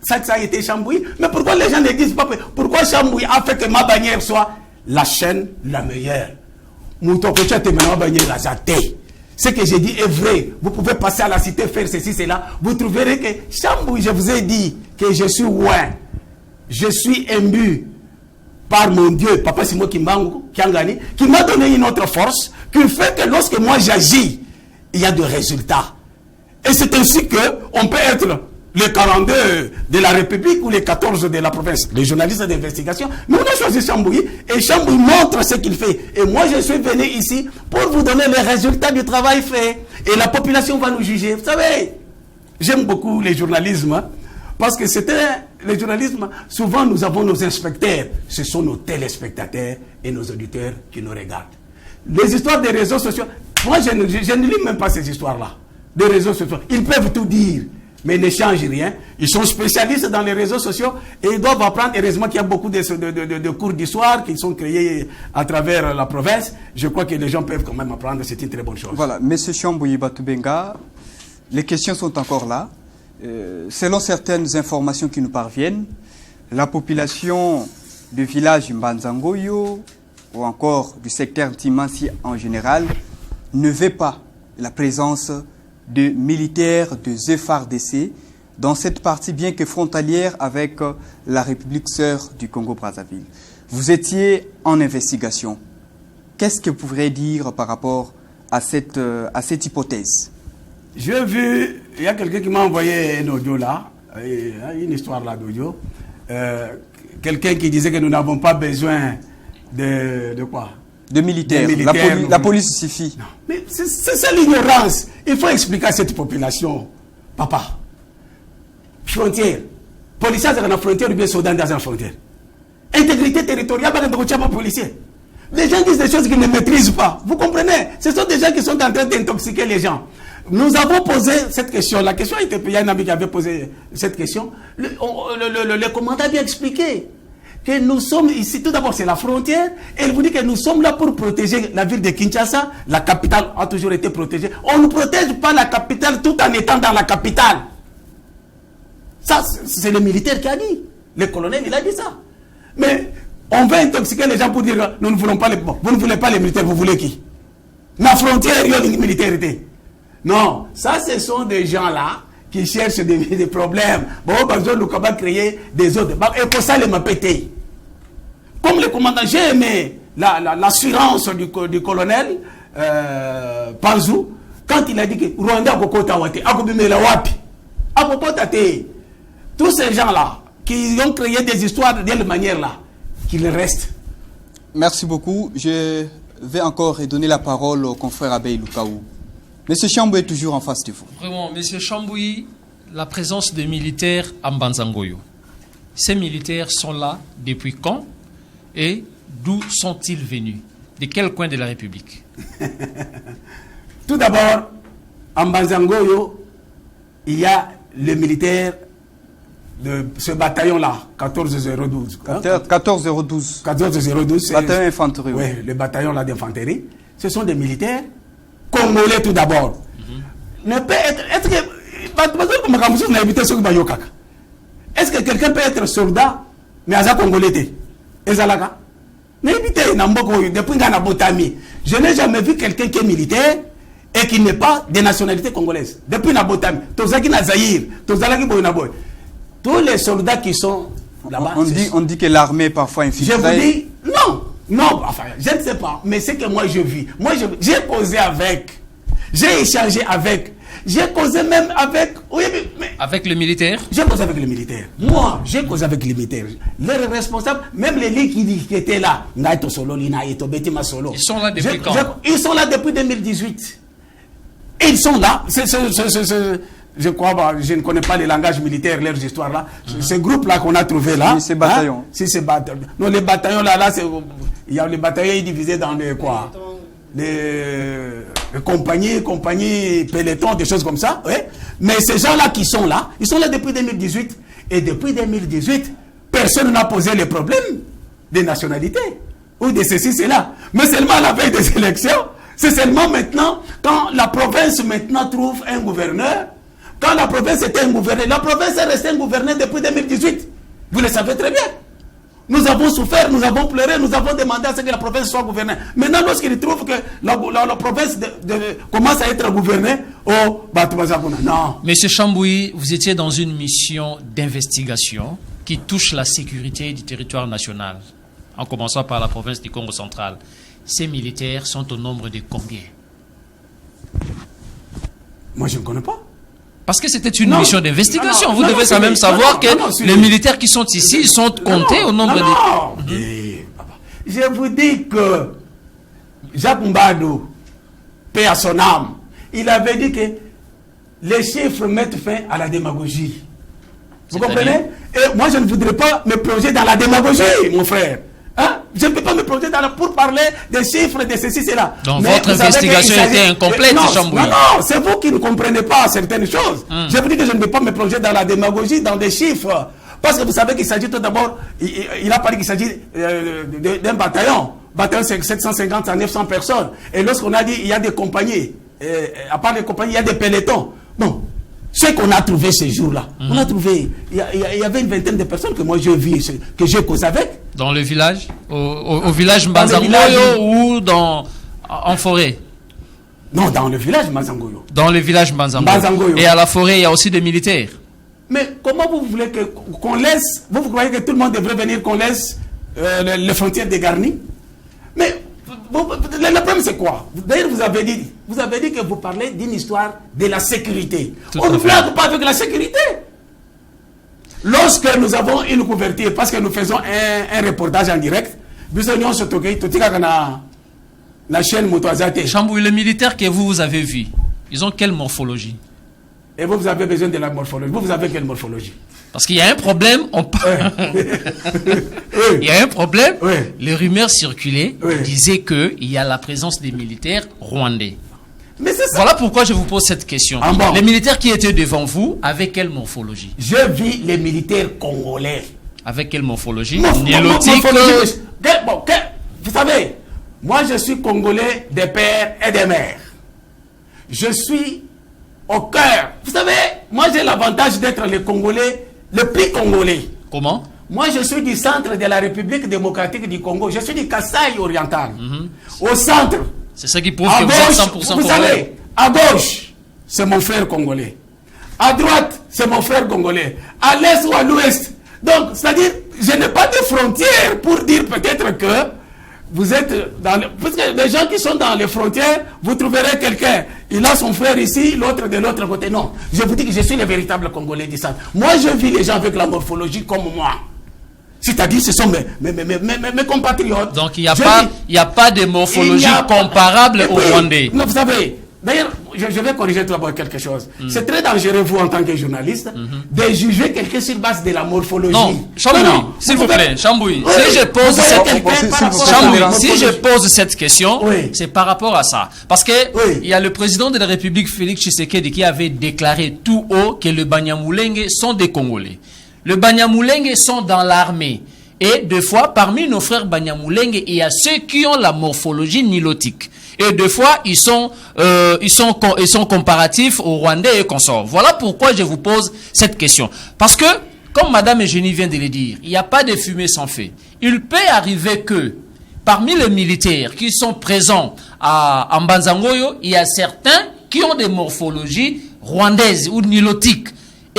[SPEAKER 2] Ça a été Chambouilly. Mais pourquoi les gens ne disent pas pourquoi Chambouilly a fait que ma bannière soit la chaîne la meilleure? Ce que j'ai dit est vrai. Vous pouvez passer à la cité, faire ceci, cela. Vous trouverez que Chambouilly, je vous ai dit que je suis loin. Je suis imbu par mon Dieu, Papa Simo Kimbangu, Kiangani, qui m'a donné une autre force, qui fait que lorsque moi j'agis, il y a des résultats. Et c'est ainsi qu'on peut être les 42 de la République ou les 14 de la province, les journalistes d'investigation. Mais on a choisi Chambouilly et Chambouilly montre ce qu'il fait. Et moi, je suis venu ici pour vous donner les résultats du travail fait. Et la population va nous juger. Vous savez, j'aime beaucoup les journalismes, hein, parce que le journalisme, souvent nous avons nos inspecteurs. Ce sont nos téléspectateurs et nos auditeurs qui nous regardent. Les histoires des réseaux sociaux, moi je ne lis même pas ces histoires-là. Des réseaux sociaux, ils peuvent tout dire, mais ils ne changent rien. Ils sont spécialistes dans les réseaux sociaux et ils doivent apprendre. Heureusement qu'il y a beaucoup de cours d'histoire qui sont créés à travers la province. Je crois que les gens peuvent quand même apprendre, c'est une très bonne chose.
[SPEAKER 1] Voilà, M. Chambouilly Batoubenga, les questions sont encore là. Selon certaines informations qui nous parviennent, la population du village Mbanzangoyo ou encore du secteur Timansi en général ne veut pas la présence de militaires de FARDC dans cette partie bien que frontalière avec la République sœur du Congo-Brazzaville. Vous étiez en investigation. Qu'est-ce que vous pourriez dire par rapport à cette hypothèse?
[SPEAKER 2] J'ai vu, il y a quelqu'un qui m'a envoyé un audio là, une histoire là d'audio. Quelqu'un qui disait que nous n'avons pas besoin de quoi?
[SPEAKER 1] De militaires. La police suffit.
[SPEAKER 2] Non. Mais c'est ça l'ignorance. Il faut expliquer à cette population. Papa, frontière. Policiers dans la frontière ou bien soldats dans la frontière. Intégrité territoriale par un policier. Les gens disent des choses qu'ils ne maîtrisent pas. Vous comprenez? Ce sont des gens qui sont en train d'intoxiquer les gens. Nous avons posé cette question. La question a été... Il y a un ami qui avait posé cette question. Le commandant a bien expliqué que nous sommes ici, tout d'abord c'est la frontière, et il vous dit que nous sommes là pour protéger la ville de Kinshasa. La capitale a toujours été protégée. On ne protège pas la capitale tout en étant dans la capitale. Ça, c'est le militaire qui a dit. Le colonel, il a dit ça. Mais on veut intoxiquer les gens pour dire nous ne voulons pas les... Bon, vous ne voulez pas les militaires, vous voulez qui? La frontière, il y a une militaire. Non, ça ce sont des gens là qui cherchent des problèmes. Bon, nous avons créé des autres. Et pour ça, les m'a pété. Comme le commandant, j'ai aimé l'assurance du colonel Panzou quand il a dit que Rwanda a kokota wate, akobimela wapi, akokota te. Tous ces gens-là qui ont créé des histoires de cette manière-là, qu'ils restent.
[SPEAKER 1] Merci beaucoup. Je vais encore donner la parole au confrère Abeille Lukaou. Monsieur Chambouilly est toujours en face de vous.
[SPEAKER 3] Vraiment, Monsieur Chambouilly, la présence des militaires à Mbanzangoyo. Ces militaires sont là depuis quand et d'où sont-ils venus? De quel coin de la République?
[SPEAKER 2] Tout d'abord, à Mbanzangoyo, il y a les militaires de ce bataillon-là, 14012.
[SPEAKER 1] 14012.
[SPEAKER 2] 14012.
[SPEAKER 1] Bataillon infanterie.
[SPEAKER 2] Oui, le bataillon là d'infanterie. Ce sont des militaires congolais tout d'abord. Ne peut être. Est-ce que quelqu'un peut être soldat, mais à congolais? Ezalaka? Je n'ai jamais vu quelqu'un qui est militaire et qui n'est pas de nationalité congolaise. Depuis Nabotami, tous les soldats qui sont là-bas.
[SPEAKER 1] On dit que l'armée est parfois infiltrée.
[SPEAKER 2] Je vous dis, non, enfin, je ne sais pas, mais c'est que moi je vis. Moi, j'ai causé avec, j'ai échangé avec, j'ai causé même avec... Oui, mais
[SPEAKER 3] avec le militaire?
[SPEAKER 2] J'ai causé avec les militaires. Moi, j'ai causé avec les militaires. Les responsables, même les lits qui étaient là, ils sont
[SPEAKER 3] là depuis quand?
[SPEAKER 2] Ils sont là depuis 2018. Ils sont là. Je crois, je ne connais pas les langages militaires, leurs histoires là. Ce groupe-là qu'on a trouvé là.
[SPEAKER 1] Oui, ces bataillons.
[SPEAKER 2] Ces bataillons. Non, les bataillons là, il y a les bataillons divisés dans les quoi? Les compagnies, pelotons, des choses comme ça. Ouais. Mais ces gens-là qui sont là, ils sont là depuis 2018. Et depuis 2018, personne n'a posé les problèmes des nationalités ou de ceci, cela. Mais seulement à la veille des élections, c'est seulement maintenant, quand la province maintenant trouve un gouverneur. Quand la province était un gouverneur, la province est restée un gouverneur depuis 2018. Vous le savez très bien. Nous avons souffert, nous avons pleuré, nous avons demandé à ce que la province soit gouvernée. Maintenant, lorsqu'ils trouvent que la province commence à être gouvernée, non.
[SPEAKER 3] Monsieur Chambouilly, vous étiez dans une mission d'investigation qui touche la sécurité du territoire national, en commençant par la province du Congo central. Ces militaires sont au nombre de combien?
[SPEAKER 2] Moi, je ne connais pas.
[SPEAKER 3] Parce que c'était une
[SPEAKER 2] Non.
[SPEAKER 3] mission d'investigation.
[SPEAKER 2] Non,
[SPEAKER 3] Vous
[SPEAKER 2] non,
[SPEAKER 3] devez
[SPEAKER 2] non,
[SPEAKER 3] quand même
[SPEAKER 2] non,
[SPEAKER 3] savoir
[SPEAKER 2] non,
[SPEAKER 3] que
[SPEAKER 2] non,
[SPEAKER 3] les militaires qui sont ici sont comptés au nombre de...
[SPEAKER 2] Non. Je vous dis que Jacques Mbado, paix à son âme, il avait dit que les chiffres mettent fin à la démagogie. Vous comprenez? Et moi, je ne voudrais pas me plonger dans la démagogie, mon frère. Hein? Je ne peux pas me plonger pour parler des chiffres, de ceci, cela.
[SPEAKER 3] Donc
[SPEAKER 2] Mais
[SPEAKER 3] votre
[SPEAKER 2] vous savez
[SPEAKER 3] investigation
[SPEAKER 2] qu'il s'agit-
[SPEAKER 3] était incomplète,
[SPEAKER 2] non,
[SPEAKER 3] Chambouille.
[SPEAKER 2] non, c'est vous qui ne comprenez pas certaines choses. Je vous dis que je ne vais pas me plonger dans la démagogie, dans des chiffres. Parce que vous savez qu'il s'agit tout d'abord, il a parlé qu'il s'agit d'un bataillon. Bataillon, c'est 750 à 900 personnes. Et lorsqu'on a dit il y a des compagnies, à part les compagnies, il y a des pelotons. Bon, ce qu'on a trouvé ces jours-là, on a trouvé, il y avait une vingtaine de personnes que moi j'ai vu, que j'ai causé avec.
[SPEAKER 3] Dans le village, au village
[SPEAKER 2] Dans le
[SPEAKER 3] Mbanzangoyo
[SPEAKER 2] village.
[SPEAKER 3] ou en forêt?
[SPEAKER 2] Non, dans le village Mazangoyo.
[SPEAKER 3] Dans le village Mbanzangoyo.
[SPEAKER 2] Mbanzangoyo.
[SPEAKER 3] Et à la forêt, il y a aussi des militaires.
[SPEAKER 2] Mais comment vous voulez qu'on laisse, vous croyez que tout le monde devrait venir, qu'on laisse les frontières dégarnies? Mais le problème c'est quoi? D'ailleurs vous avez dit que vous parlez d'une histoire de la sécurité.
[SPEAKER 3] Tout
[SPEAKER 2] On
[SPEAKER 3] à
[SPEAKER 2] ne
[SPEAKER 3] fait.
[SPEAKER 2] blague pas avec la sécurité. Lorsque nous avons une couverture, parce que nous faisons un reportage en direct, la chaîne Motoazate.
[SPEAKER 3] Chambouille, les militaires que vous avez vus, ils ont quelle morphologie?
[SPEAKER 2] Et vous avez besoin de la morphologie. Vous avez quelle morphologie?
[SPEAKER 3] Parce qu'il y a un problème, il y a un problème,
[SPEAKER 2] Oui.
[SPEAKER 3] les rumeurs circulaient,
[SPEAKER 2] Oui.
[SPEAKER 3] disaient qu'il y a la présence des militaires rwandais.
[SPEAKER 2] Mais c'est ça.
[SPEAKER 3] Voilà pourquoi je vous pose cette question.
[SPEAKER 2] Ah bon.
[SPEAKER 3] Les militaires qui étaient devant vous, avec quelle morphologie?
[SPEAKER 2] Je vis les militaires congolais.
[SPEAKER 3] Avec quelle morphologie?
[SPEAKER 2] Morphologie.
[SPEAKER 3] Nilotique.
[SPEAKER 2] Vous savez, moi je suis congolais des pères et des mères. Je suis au cœur. Vous savez, moi j'ai l'avantage d'être le Congolais, le plus congolais.
[SPEAKER 3] Comment?
[SPEAKER 2] Moi je suis du centre de la République démocratique du Congo. Je suis du Kasaï oriental. Au centre.
[SPEAKER 3] C'est ça qui prouve
[SPEAKER 2] À
[SPEAKER 3] que vous
[SPEAKER 2] gauche,
[SPEAKER 3] êtes 100%
[SPEAKER 2] vous
[SPEAKER 3] congolais.
[SPEAKER 2] savez, à gauche, c'est mon frère congolais. À droite, c'est mon frère congolais. À l'est ou à l'ouest. Donc, c'est-à-dire, je n'ai pas de frontières pour dire peut-être que vous êtes dans le... Parce que les gens qui sont dans les frontières, vous trouverez quelqu'un. Il a son frère ici, l'autre de l'autre côté. Non, je vous dis que je suis le véritable Congolais du centre. Moi, je vis les gens avec la morphologie comme moi. C'est-à-dire, ce sont mes compatriotes.
[SPEAKER 3] Donc il n'y a,
[SPEAKER 2] Je
[SPEAKER 3] pas,
[SPEAKER 2] dis-
[SPEAKER 3] il y a pas de morphologie
[SPEAKER 2] il n'y a pas-
[SPEAKER 3] comparable
[SPEAKER 2] Et
[SPEAKER 3] au
[SPEAKER 2] puis,
[SPEAKER 3] Rwandais.
[SPEAKER 2] non, vous savez, d'ailleurs, je vais corriger tout d'abord quelque chose. C'est très dangereux, vous, en tant que journaliste, de juger quelqu'un sur base de la morphologie.
[SPEAKER 3] Non, Chambouille, s'il vous plaît, Chambouille, si je pose si je pose cette question,
[SPEAKER 2] Oui.
[SPEAKER 3] c'est par rapport à ça. Parce que
[SPEAKER 2] Oui.
[SPEAKER 3] il y a le président de la République, Félix Tshisekedi, qui avait déclaré tout haut que les Banyamulenge sont des Congolais. Les Banyamulenge sont dans l'armée. Et deux fois, parmi nos frères Banyamulenge, il y a ceux qui ont la morphologie nilotique. Et deux fois, ils sont comparatifs aux Rwandais et consorts. Voilà pourquoi je vous pose cette question. Parce que, comme Madame Eugénie vient de le dire, il n'y a pas de fumée sans feu. Il peut arriver que, parmi les militaires qui sont présents à Mbanzangoyo, il y a certains qui ont des morphologies rwandaises ou nilotiques.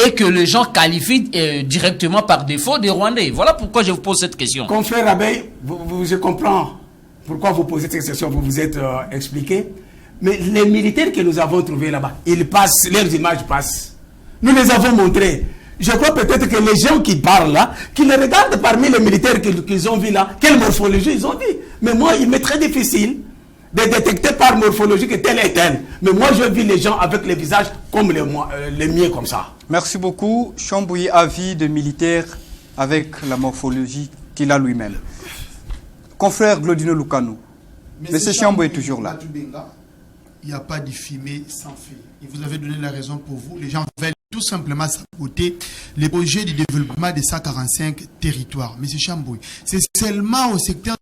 [SPEAKER 3] Et que les gens qualifient directement par défaut des Rwandais. Voilà pourquoi je vous pose cette question.
[SPEAKER 2] Confrère Abeille, je comprends pourquoi vous posez cette question, vous vous êtes expliqué. Mais les militaires que nous avons trouvés là-bas, ils passent, leurs images passent. Nous les avons montrées. Je crois peut-être que les gens qui parlent là, qui les regardent parmi les militaires qu'ils ont vus là, quelle morphologie ils ont vu. Mais moi, il m'est très difficile de détecter par morphologie que tel est tel. Mais moi, je vis les gens avec les visages comme les miens, comme ça.
[SPEAKER 1] Merci beaucoup. Chambouille, avis de militaire avec la morphologie qu'il a lui-même. Confrère Glodino Lukanou, Monsieur Chambouille est toujours là.
[SPEAKER 5] Il n'y a pas de fumée sans feu. Et vous avez donné la raison pour vous. Les gens veulent tout simplement saboter les projets de développement des 145 territoires. Monsieur Chambouille, c'est seulement au secteur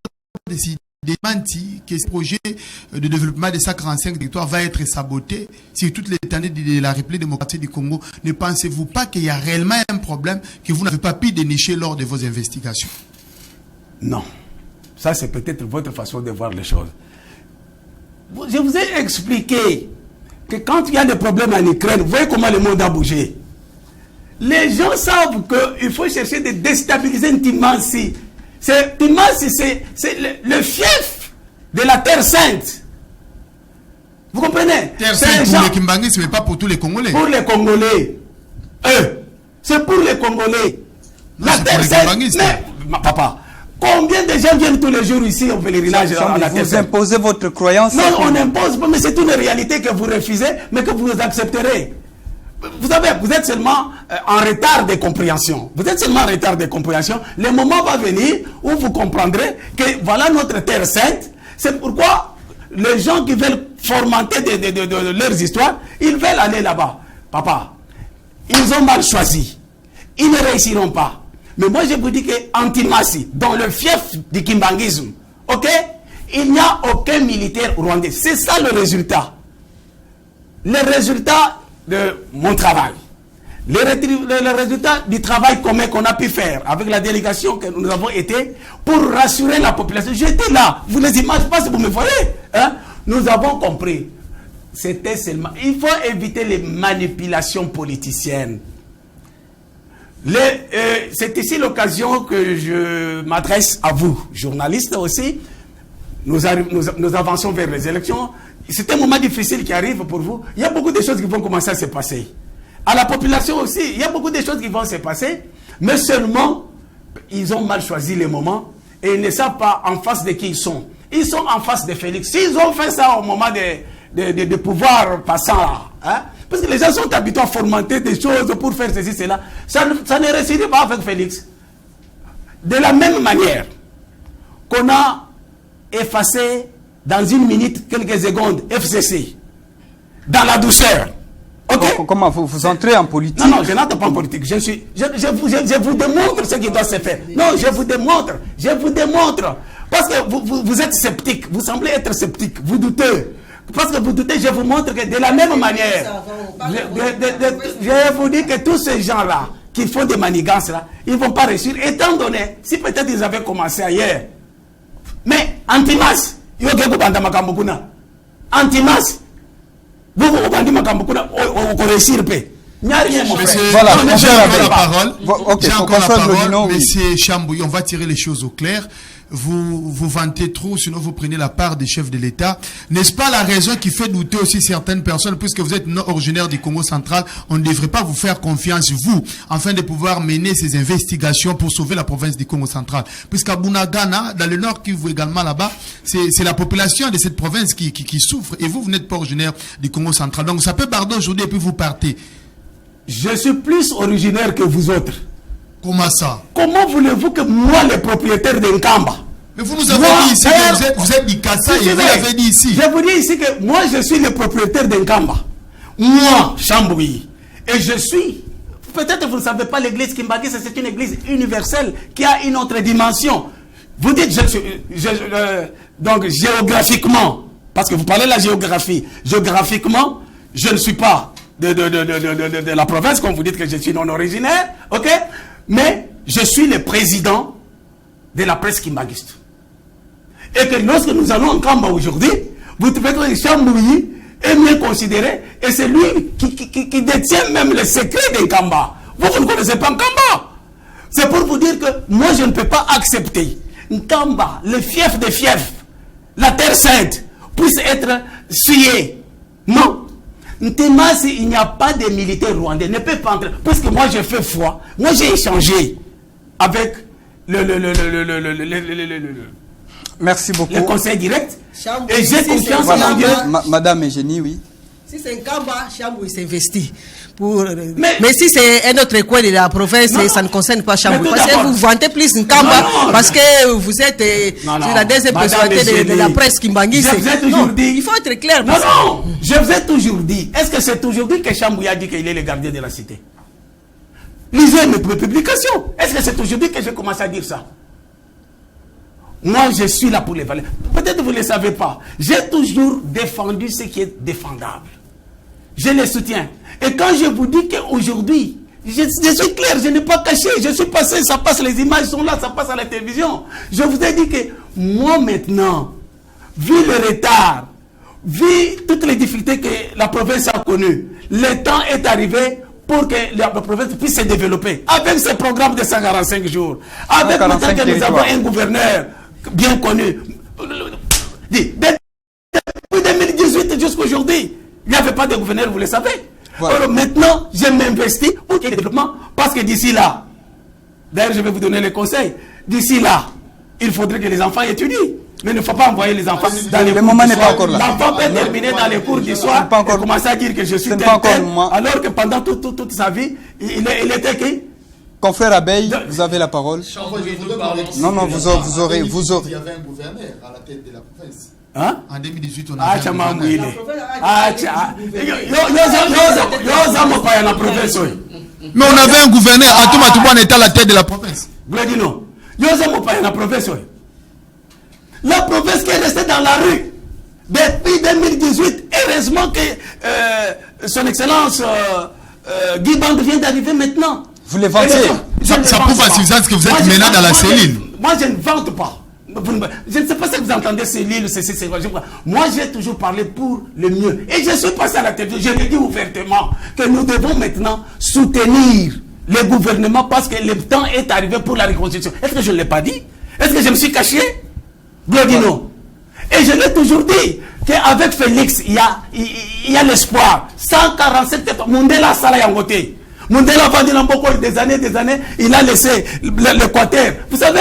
[SPEAKER 5] des Manti que ce projet de développement des 145 territoires va être saboté sur toute l'étendue de la République démocratique du Congo. Ne pensez-vous pas qu'il y a réellement un problème que vous n'avez pas pu dénicher lors de vos investigations?
[SPEAKER 2] Non. Ça, c'est peut-être votre façon de voir les choses. Je vous ai expliqué que quand il y a des problèmes en Ukraine, vous voyez comment le monde a bougé. Les gens savent qu'il faut chercher de déstabiliser Timansi. Timansi, c'est le fief de la Terre Sainte. Vous comprenez?
[SPEAKER 5] Terre sainte pour les Kimbanguistes, mais pas pour tous les Congolais.
[SPEAKER 2] Pour les Congolais. C'est pour les Congolais.
[SPEAKER 5] Non,
[SPEAKER 2] La
[SPEAKER 5] c'est
[SPEAKER 2] terre
[SPEAKER 5] pour les
[SPEAKER 2] sainte.
[SPEAKER 5] Kimbanguistes.
[SPEAKER 2] Mais, papa, combien de gens viennent tous les jours ici au pèlerinage à la terre
[SPEAKER 1] Vous
[SPEAKER 2] sainte?
[SPEAKER 1] imposez votre croyance.
[SPEAKER 2] Non, on n'impose pas, mais c'est une réalité que vous refusez, mais que vous accepterez. Vous savez, vous êtes seulement en retard de compréhension. Vous êtes seulement en retard de compréhension. Le moment va venir où vous comprendrez que voilà notre terre sainte. C'est pourquoi les gens qui veulent fomenter de leurs histoires, ils veulent aller là-bas. Papa, ils ont mal choisi. Ils ne réussiront pas. Mais moi, je vous dis qu'en Timasi, dans le fief du Kimbanguisme, ok, il n'y a aucun militaire rwandais. C'est ça le résultat. Le résultat de mon travail. Le résultat du travail commun qu'on a pu faire avec la délégation que nous avons été pour rassurer la population. J'étais là. Vous les imaginez pas si vous me voyez. Hein? Nous avons compris. C'était seulement... Il faut éviter les manipulations politiciennes. C'est ici l'occasion que je m'adresse à vous, journalistes aussi. Nous avançons vers les élections. C'est un moment difficile qui arrive pour vous. Il y a beaucoup de choses qui vont commencer à se passer. À la population aussi, il y a beaucoup de choses qui vont se passer. Mais seulement, ils ont mal choisi les moments et ils ne savent pas en face de qui ils sont. Ils sont en face de Félix. S'ils ont fait ça au moment de pouvoir passant, hein, parce que les gens sont habitués à fomenter des choses pour faire ceci, cela, ça ne réussirait pas avec Félix. De la même manière qu'on a effacé dans une minute, quelques secondes, FCC, dans la douceur. Okay?
[SPEAKER 1] Comment vous entrez en politique?
[SPEAKER 2] Non, je n'entre pas en politique. Je vous démontre ce qui doit se faire. Non, je vous démontre. Parce que vous êtes sceptique. Vous semblez être sceptique. Vous doutez. Parce que vous doutez, je vous montre que de la même manière, je vous dis que tous ces gens-là, qui font des manigances là, ils ne vont pas réussir, étant donné, si peut-être ils avaient commencé ailleurs. Mais, Antimas, Antimas, vous bandez Makambukuna, on réussir paix. Il n'y a rien, mon frère.
[SPEAKER 1] Voilà,
[SPEAKER 5] j'ai encore la parole.
[SPEAKER 1] Ok,
[SPEAKER 5] j'ai encore la parole,
[SPEAKER 1] oui.
[SPEAKER 5] Monsieur Chambouy, on va tirer les choses au clair. Vous vantez trop, sinon vous prenez la part des chefs de l'État. N'est-ce pas la raison qui fait douter aussi certaines personnes, puisque vous êtes non originaire du Congo central, on ne devrait pas vous faire confiance, vous, afin de pouvoir mener ces investigations pour sauver la province du Congo central. Puisqu'à Bunagana, dans le nord Kivu également là-bas, c'est la population de cette province qui souffre, et vous n'êtes pas originaire du Congo central. Donc ça peut barder aujourd'hui et puis vous partez.
[SPEAKER 2] Je suis plus originaire que vous autres.
[SPEAKER 5] Comment ça?
[SPEAKER 2] Comment voulez-vous que moi, le propriétaire d'un Kamba?
[SPEAKER 5] Mais vous nous avez dit ici que vous êtes du Kassa et vous l'avez dit ici.
[SPEAKER 2] Je vous dis ici que moi, je suis le propriétaire d'un Kamba. Moi, Chambouy. Et je suis... Peut-être que vous ne savez pas, l'église Kimbangui, c'est une église universelle qui a une autre dimension. Vous dites, donc géographiquement, parce que vous parlez de la géographie, géographiquement, je ne suis pas de la province, comme vous dites que je suis non originaire, ok? Mais je suis le président de la presse kimbanguiste. Et que lorsque nous allons en Kamba aujourd'hui, vous trouvez que Chambouy est mieux considéré et c'est lui qui détient même le secret des Kamba. Vous ne connaissez pas Kamba. C'est pour vous dire que moi je ne peux pas accepter Kamba, le fief des fiefs, la terre sainte, puisse être suyé. Non. Ntemasi, il n'y a pas de militaires rwandais, ne peut pas entrer. Parce que moi j'ai fait foi, moi j'ai échangé avec
[SPEAKER 1] Merci beaucoup.
[SPEAKER 2] le conseil direct.
[SPEAKER 4] Chambouy,
[SPEAKER 2] Et j'ai confiance
[SPEAKER 1] Voilà.
[SPEAKER 2] en Dieu.
[SPEAKER 1] Madame Eugénie, oui.
[SPEAKER 4] Si c'est un Kamba, Chambouy s'investit.
[SPEAKER 2] Mais
[SPEAKER 4] si c'est un autre coin de la province,
[SPEAKER 2] Non,
[SPEAKER 4] ça ne concerne pas Chambouy.
[SPEAKER 2] mais tout
[SPEAKER 4] Parce que
[SPEAKER 2] d'abord.
[SPEAKER 4] vous vantez plus un Kamba,
[SPEAKER 2] Non,
[SPEAKER 4] parce que vous êtes
[SPEAKER 2] Non, non.
[SPEAKER 4] sur la deuxième
[SPEAKER 2] Madame
[SPEAKER 4] personnalité de la
[SPEAKER 2] Eugénie,
[SPEAKER 4] presse Kimbanguiste.
[SPEAKER 2] je vous ai toujours dit.
[SPEAKER 4] Il faut être clair.
[SPEAKER 2] Non, non, je vous ai toujours dit. Est-ce que c'est aujourd'hui que Chambouy a dit qu'il est le gardien de la cité? Lisez mes publications. Est-ce que c'est aujourd'hui que j'ai commencé à dire ça? Moi, je suis là pour les valeurs. Peut-être que vous ne le savez pas. J'ai toujours défendu ce qui est défendable. Je les soutiens. Et quand je vous dis qu'aujourd'hui, je suis clair, je n'ai pas caché, je suis passé, ça passe, les images sont là, ça passe à la télévision. Je vous ai dit que moi maintenant, vu le retard, vu toutes les difficultés que la province a connues, le temps est arrivé pour que la province puisse se développer. Avec ce programme de 145 jours, avec le temps que nous avons un gouverneur bien connu, depuis 2018 jusqu'à aujourd'hui, pas de gouverneur, vous le savez.
[SPEAKER 1] Voilà.
[SPEAKER 2] Alors maintenant, je m'investis pour qu'il y ait le développement, parce que d'ici là, d'ailleurs je vais vous donner les conseils, d'ici là, il faudrait que les enfants étudient. Mais il ne faut pas envoyer les enfants dans les
[SPEAKER 1] le
[SPEAKER 2] cours
[SPEAKER 1] moment
[SPEAKER 2] du
[SPEAKER 1] n'est
[SPEAKER 2] soir.
[SPEAKER 1] pas encore là.
[SPEAKER 2] L'enfant peut terminer dans les cours du soir et commencer à dire que je suis tel, alors que pendant toute sa vie, il était qui?
[SPEAKER 1] Confrère Abeille, vous avez la parole. Non, non, vous aurez.
[SPEAKER 5] Il y avait un gouverneur à la tête de la province.
[SPEAKER 2] Hein?
[SPEAKER 5] En 2018, on a fait un gouverneur. Mais on avait un gouverneur, à tout moment, on était à la tête de la province.
[SPEAKER 2] La province qui est restée dans la rue depuis 2018, heureusement que son excellence Guy Band vient d'arriver maintenant.
[SPEAKER 1] Vous les vantez.
[SPEAKER 5] Ça prouve à suffisance que vous êtes maintenant dans la cellule.
[SPEAKER 2] Moi, je ne vante pas. Je ne sais pas si vous entendez cellule, moi, j'ai toujours parlé pour le mieux. Et je suis passé à la télévision, je le dis ouvertement, que nous devons maintenant soutenir le gouvernement parce que le temps est arrivé pour la reconstruction. Est-ce que je ne l'ai pas dit? Est-ce que je me suis caché? Blodino. Et je l'ai toujours dit qu'avec Félix, il y a l'espoir. 147 Mundela Sala Yangote. Mundela Vandi Namboko, des années, il a laissé l'Équateur. Vous savez,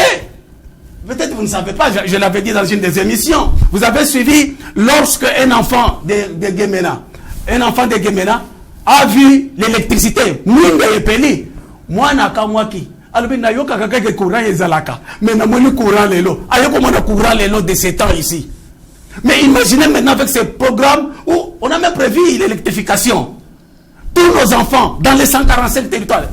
[SPEAKER 2] peut-être vous ne savez pas, je l'avais dit dans une des émissions. Vous avez suivi lorsque un enfant de Gemena a vu l'électricité. Moi, alors, mais courant de 7 ans ici. Mais imaginez maintenant avec ce programme où on a même prévu l'électrification. Tous nos enfants dans les 145 territoires.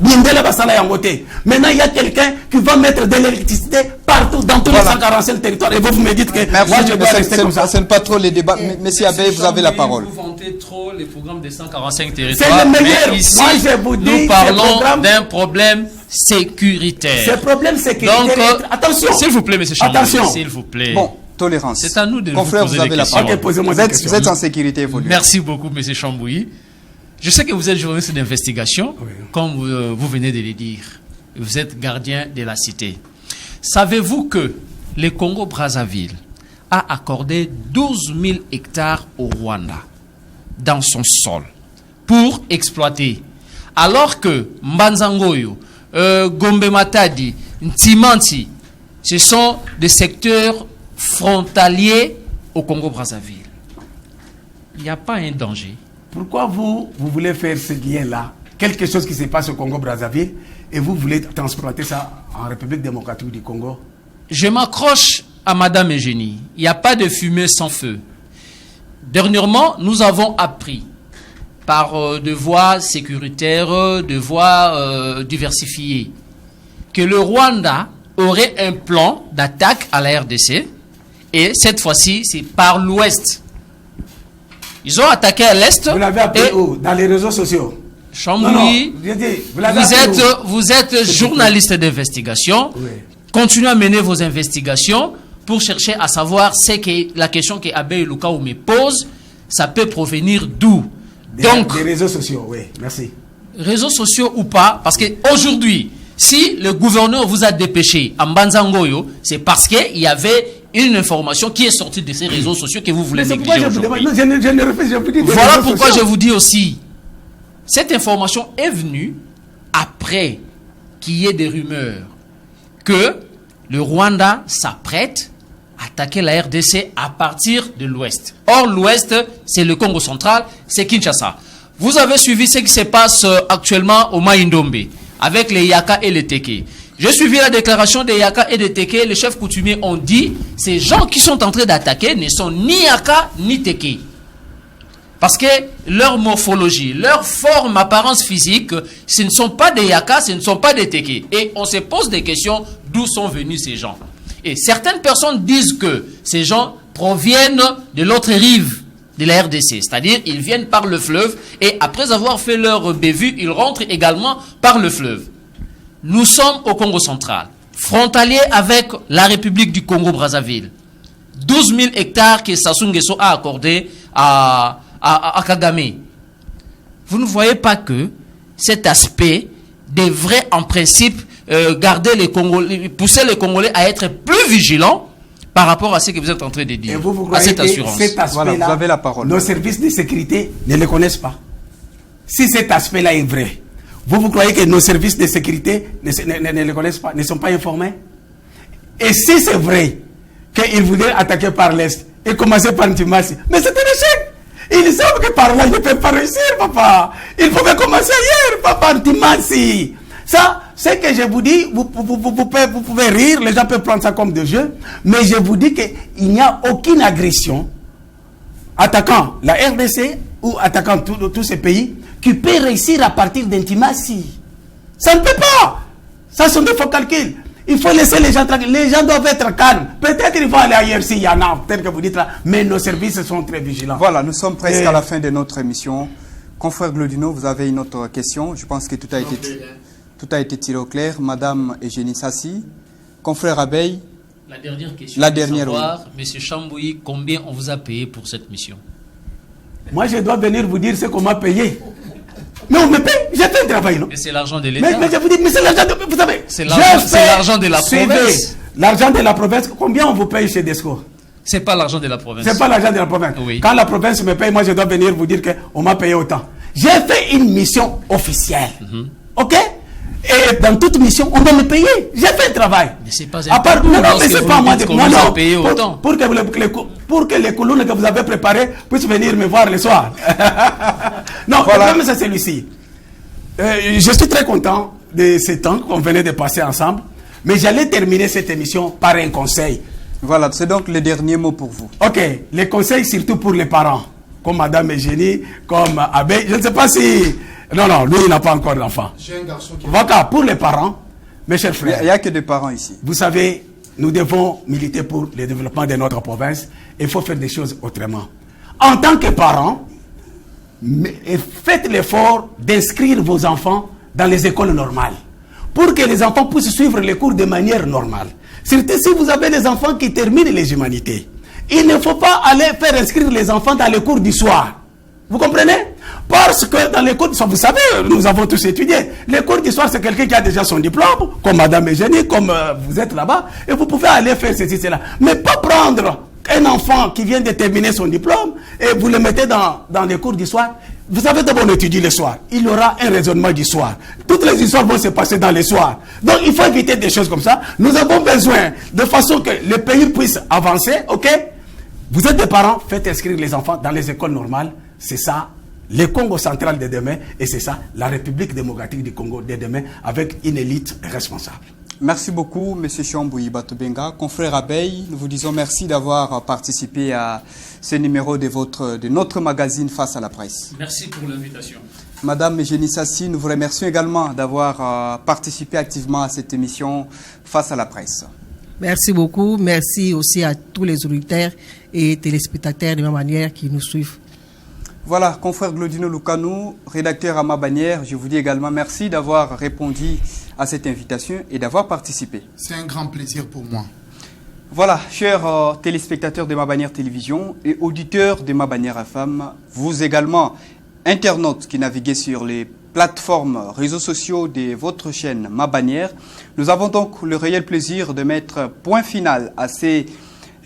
[SPEAKER 2] Maintenant, il y a quelqu'un qui va mettre de l'électricité partout dans tous les 145 territoires. Et vous me dites que
[SPEAKER 1] merci,
[SPEAKER 2] moi je dois rester comme ça.
[SPEAKER 1] Ce n'est pas trop les débats. Monsieur Abeille, vous avez la parole.
[SPEAKER 3] Vous vantez trop les programmes des 145 territoires.
[SPEAKER 2] C'est le meilleur.
[SPEAKER 3] Mais ici,
[SPEAKER 2] moi, je vous dis,
[SPEAKER 3] nous parlons d'un problème sécuritaire.
[SPEAKER 2] Ce problème sécuritaire.
[SPEAKER 3] Donc,
[SPEAKER 2] attention.
[SPEAKER 3] S'il vous plaît, monsieur Chambon.
[SPEAKER 2] Attention.
[SPEAKER 3] S'il vous plaît.
[SPEAKER 1] Bon, tolérance.
[SPEAKER 3] C'est à nous de
[SPEAKER 1] Confrère,
[SPEAKER 3] vous poser
[SPEAKER 1] vous avez
[SPEAKER 3] des
[SPEAKER 1] la
[SPEAKER 3] questions.
[SPEAKER 1] parole.
[SPEAKER 2] Ok, posez-moi
[SPEAKER 1] Vous
[SPEAKER 2] des
[SPEAKER 1] êtes,
[SPEAKER 2] questions.
[SPEAKER 1] vous êtes en sécurité évoluée.
[SPEAKER 3] Merci beaucoup, monsieur Chambouilly. Je sais que vous êtes journaliste d'investigation, comme vous venez de le dire. Vous êtes gardien de la cité. Savez-vous que le Congo-Brazzaville a accordé 12 000 hectares au Rwanda dans son sol pour exploiter, alors que Mbanzangoyo, Gombe Matadi, Ntimanti, ce sont des secteurs frontaliers au Congo-Brazzaville. Il n'y a pas un danger.
[SPEAKER 2] Pourquoi vous voulez faire ce lien-là, quelque chose qui se passe au Congo-Brazzaville, et vous voulez transplanter ça en République démocratique du Congo?
[SPEAKER 3] Je m'accroche à Madame Eugénie. Il n'y a pas de fumée sans feu. Dernièrement, nous avons appris par de voies sécuritaires, de voies diversifiées, que le Rwanda aurait un plan d'attaque à la RDC, et cette fois-ci, c'est par l'ouest. Ils ont attaqué à l'est.
[SPEAKER 2] Vous l'avez appris où? Dans les réseaux sociaux?
[SPEAKER 3] Chambouilly, vous êtes journaliste d'investigation. Oui. Continuez à mener vos investigations pour chercher à savoir la question que Abeille Lukaou me pose, ça peut provenir d'où? Donc,
[SPEAKER 2] des réseaux sociaux, oui, merci.
[SPEAKER 3] Réseaux sociaux ou pas, parce qu'aujourd'hui, si le gouverneur vous a dépêché à Mbanzangoyo, c'est parce qu'il y avait une information qui est sortie de ces réseaux sociaux que vous voulez négliger aujourd'hui. Voilà pourquoi je vous dis aussi, cette information est venue après qu'il y ait des rumeurs que le Rwanda s'apprête à attaquer la RDC à partir de l'ouest. Or, l'ouest, c'est le Congo central, c'est Kinshasa. Vous avez suivi ce qui se passe actuellement au Maïndombe, avec les Yaka et les Teke. J'ai suivi la déclaration des Yaka et des Teke. Les chefs coutumiers ont dit, ces gens qui sont en train d'attaquer ne sont ni Yaka ni Teke. Parce que leur morphologie, leur forme, apparence physique, ce ne sont pas des Yaka, ce ne sont pas des Teke. Et on se pose des questions, d'où sont venus ces gens. Et certaines personnes disent que ces gens proviennent de l'autre rive de la RDC. C'est-à-dire, ils viennent par le fleuve et après avoir fait leur bévue, ils rentrent également par le fleuve. Nous sommes au Congo central, frontalier avec la République du Congo-Brazzaville. 12 000 hectares que Sassou Nguesso a accordé à Kagame. Vous ne voyez pas que cet aspect devrait en principe garder les Congolais, pousser les Congolais à être plus vigilants par rapport à ce que vous êtes en train de
[SPEAKER 2] Et
[SPEAKER 3] dire,
[SPEAKER 2] vous
[SPEAKER 3] à
[SPEAKER 2] croyez
[SPEAKER 3] cette
[SPEAKER 2] que
[SPEAKER 3] assurance.
[SPEAKER 2] cet aspect-là,
[SPEAKER 1] Voilà, vous avez la parole.
[SPEAKER 2] nos services de sécurité ne le connaissent pas. Si cet aspect-là est vrai, vous croyez que nos services de sécurité ne le connaissent pas, ne sont pas informés? Et si c'est vrai qu'ils voulaient attaquer par l'Est et commencer par Ntimasi, mais c'est un échec. Ils savent que par là, ils ne peuvent pas réussir, papa. Ils pouvaient commencer ailleurs, papa, Ntimasi. Ça, c'est que je vous dis, vous pouvez rire, les gens peuvent prendre ça comme des jeux, mais je vous dis qu'il n'y a aucune agression attaquant la RDC ou attaquant tous ces pays qui peut réussir à partir d'Intimasi. Ça ne peut pas. Ça sont des faux calculs. Il faut laisser les gens tranquilles. Les gens doivent être calmes. Peut-être qu'ils vont aller ailleurs s'il y en a, peut-être que vous dites là, mais nos services sont très vigilants.
[SPEAKER 1] Voilà, nous sommes presque à la fin de notre émission. Confrère Glodino, vous avez une autre question. Je pense que tout a été tiré au clair. Madame Eugénie Sassi, confrère Abeille.
[SPEAKER 3] La dernière question.
[SPEAKER 1] La dernière,
[SPEAKER 3] savoir, Monsieur Chambouyi, combien on vous a payé pour cette mission?
[SPEAKER 2] Moi, je dois venir vous dire ce qu'on m'a payé. Mais on me paye, j'ai fait un travail, non?
[SPEAKER 3] Mais c'est l'argent de l'État.
[SPEAKER 2] Mais je vous dis, mais c'est l'argent de... Vous savez,
[SPEAKER 3] c'est l'argent de la province.
[SPEAKER 2] L'argent de la province, combien on vous paye chez Desco?
[SPEAKER 3] C'est pas l'argent de la province.
[SPEAKER 2] C'est pas l'argent de la province.
[SPEAKER 3] Oui.
[SPEAKER 2] Quand la province me paye, moi je dois venir vous dire qu'on m'a payé autant. J'ai fait une mission officielle. Ok? Et dans toute mission, on doit me payer. J'ai fait un travail.
[SPEAKER 3] Mais c'est pas
[SPEAKER 2] à part, non, mais c'est pas moi de
[SPEAKER 3] qu'on vous a payé autant.
[SPEAKER 2] Pour que les colonnes que vous avez préparées puissent venir me voir le soir. Non, voilà. Le problème c'est celui-ci. Je suis très content de ce temps qu'on venait de passer ensemble. Mais j'allais terminer cette émission par un conseil.
[SPEAKER 1] Voilà, c'est donc le dernier mot pour vous.
[SPEAKER 2] Ok, les conseils surtout pour les parents, comme Madame Eugénie, comme Abbé. Je ne sais pas si... Non, lui il n'a pas encore d'enfant.
[SPEAKER 5] J'ai un garçon qui...
[SPEAKER 2] Voilà, pour les parents, mes chers frères.
[SPEAKER 1] Il n'y a que des parents ici.
[SPEAKER 2] Vous savez, nous devons militer pour le développement de notre province. Il faut faire des choses autrement. En tant que parents, faites l'effort d'inscrire vos enfants dans les écoles normales, pour que les enfants puissent suivre les cours de manière normale. Surtout si vous avez des enfants qui terminent les humanités. Il ne faut pas aller faire inscrire les enfants dans les cours du soir. Vous comprenez? Parce que dans les cours du soir, vous savez, nous avons tous étudié. Les cours du soir, c'est quelqu'un qui a déjà son diplôme, comme Madame Eugénie, comme vous êtes là-bas, et vous pouvez aller faire ceci, cela. Mais pas prendre un enfant qui vient de terminer son diplôme et vous le mettez dans les cours du soir. Vous savez, d'abord on étudie le soir. Il y aura un raisonnement du soir. Toutes les histoires vont se passer dans les soirs. Donc il faut éviter des choses comme ça. Nous avons besoin de façon que le pays puisse avancer, ok? Vous êtes des parents, faites inscrire les enfants dans les écoles normales. C'est ça, le Congo central de demain, et c'est ça, la République démocratique du Congo de demain, avec une élite responsable.
[SPEAKER 1] Merci beaucoup, M. Chambouyi Batubenga. Confrère Abeille, nous vous disons merci d'avoir participé à ce numéro de notre magazine Face à la presse.
[SPEAKER 3] Merci pour l'invitation.
[SPEAKER 1] Madame Eugénie Sassi, nous vous remercions également d'avoir participé activement à cette émission Face à la presse.
[SPEAKER 4] Merci beaucoup. Merci aussi à tous les auditeurs et téléspectateurs de ma manière qui nous suivent.
[SPEAKER 1] Voilà, confrère Glodino Lukanou, rédacteur à ma bannière, je vous dis également merci d'avoir répondu à cette invitation et d'avoir participé.
[SPEAKER 5] C'est un grand plaisir pour moi.
[SPEAKER 1] Voilà, chers téléspectateurs de ma bannière télévision et auditeurs de ma bannière FM, vous également, internautes qui naviguez sur les plateformes réseaux sociaux de votre chaîne Ma Bannière, nous avons donc le réel plaisir de mettre point final à ces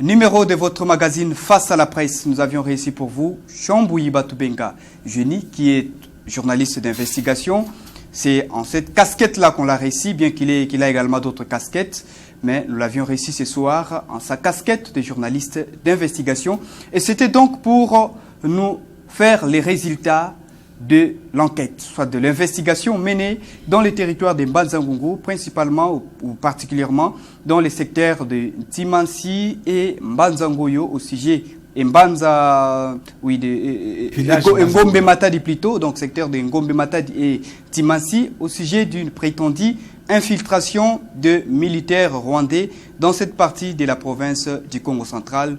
[SPEAKER 1] numéro de votre magazine Face à la presse. Nous avions réussi pour vous Chambouyi Batubenga Eugénie, qui est journaliste d'investigation. C'est en cette casquette-là qu'on l'a réussi, bien qu'il a également d'autres casquettes. Mais nous l'avions réussi ce soir en sa casquette de journaliste d'investigation. Et c'était donc pour nous faire les résultats de l'enquête, soit de l'investigation menée dans les territoires de Mbanza-Ngungu, principalement ou particulièrement dans les secteurs de Ntimansi et Mbanza-Ngoyo au sujet et Mbanza, oui, de Ngombe Matadi plutôt, donc secteur de Ngombe Matadi et Ntimansi au sujet d'une prétendue infiltration de militaires rwandais dans cette partie de la province du Congo central.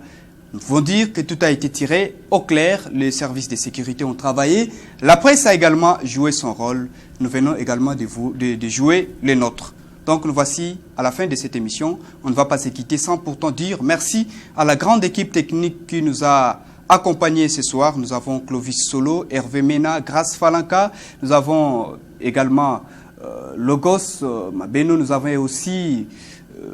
[SPEAKER 1] Nous pouvons dire que tout a été tiré au clair, les services de sécurité ont travaillé, la presse a également joué son rôle, nous venons également de jouer le nôtre. Donc nous voici à la fin de cette émission, on ne va pas se quitter sans pourtant dire merci à la grande équipe technique qui nous a accompagnés ce soir. Nous avons Clovis Solo, Hervé Mena, Grace Falanka, nous avons également Logos Mabeno, nous avons aussi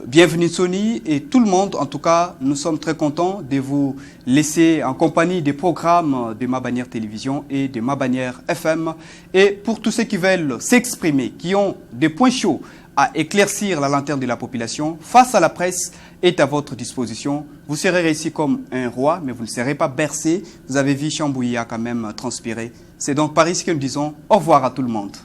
[SPEAKER 1] bienvenue Sony et tout le monde. En tout cas, nous sommes très contents de vous laisser en compagnie des programmes de Ma Bannière Télévision et de Ma Bannière FM. Et pour tous ceux qui veulent s'exprimer, qui ont des points chauds à éclaircir la lanterne de la population, face à la presse est à votre disposition. Vous serez réussi comme un roi, mais vous ne serez pas bercé. Vous avez vu Chambouilly a quand même transpiré. C'est donc par ici que nous disons au revoir à tout le monde.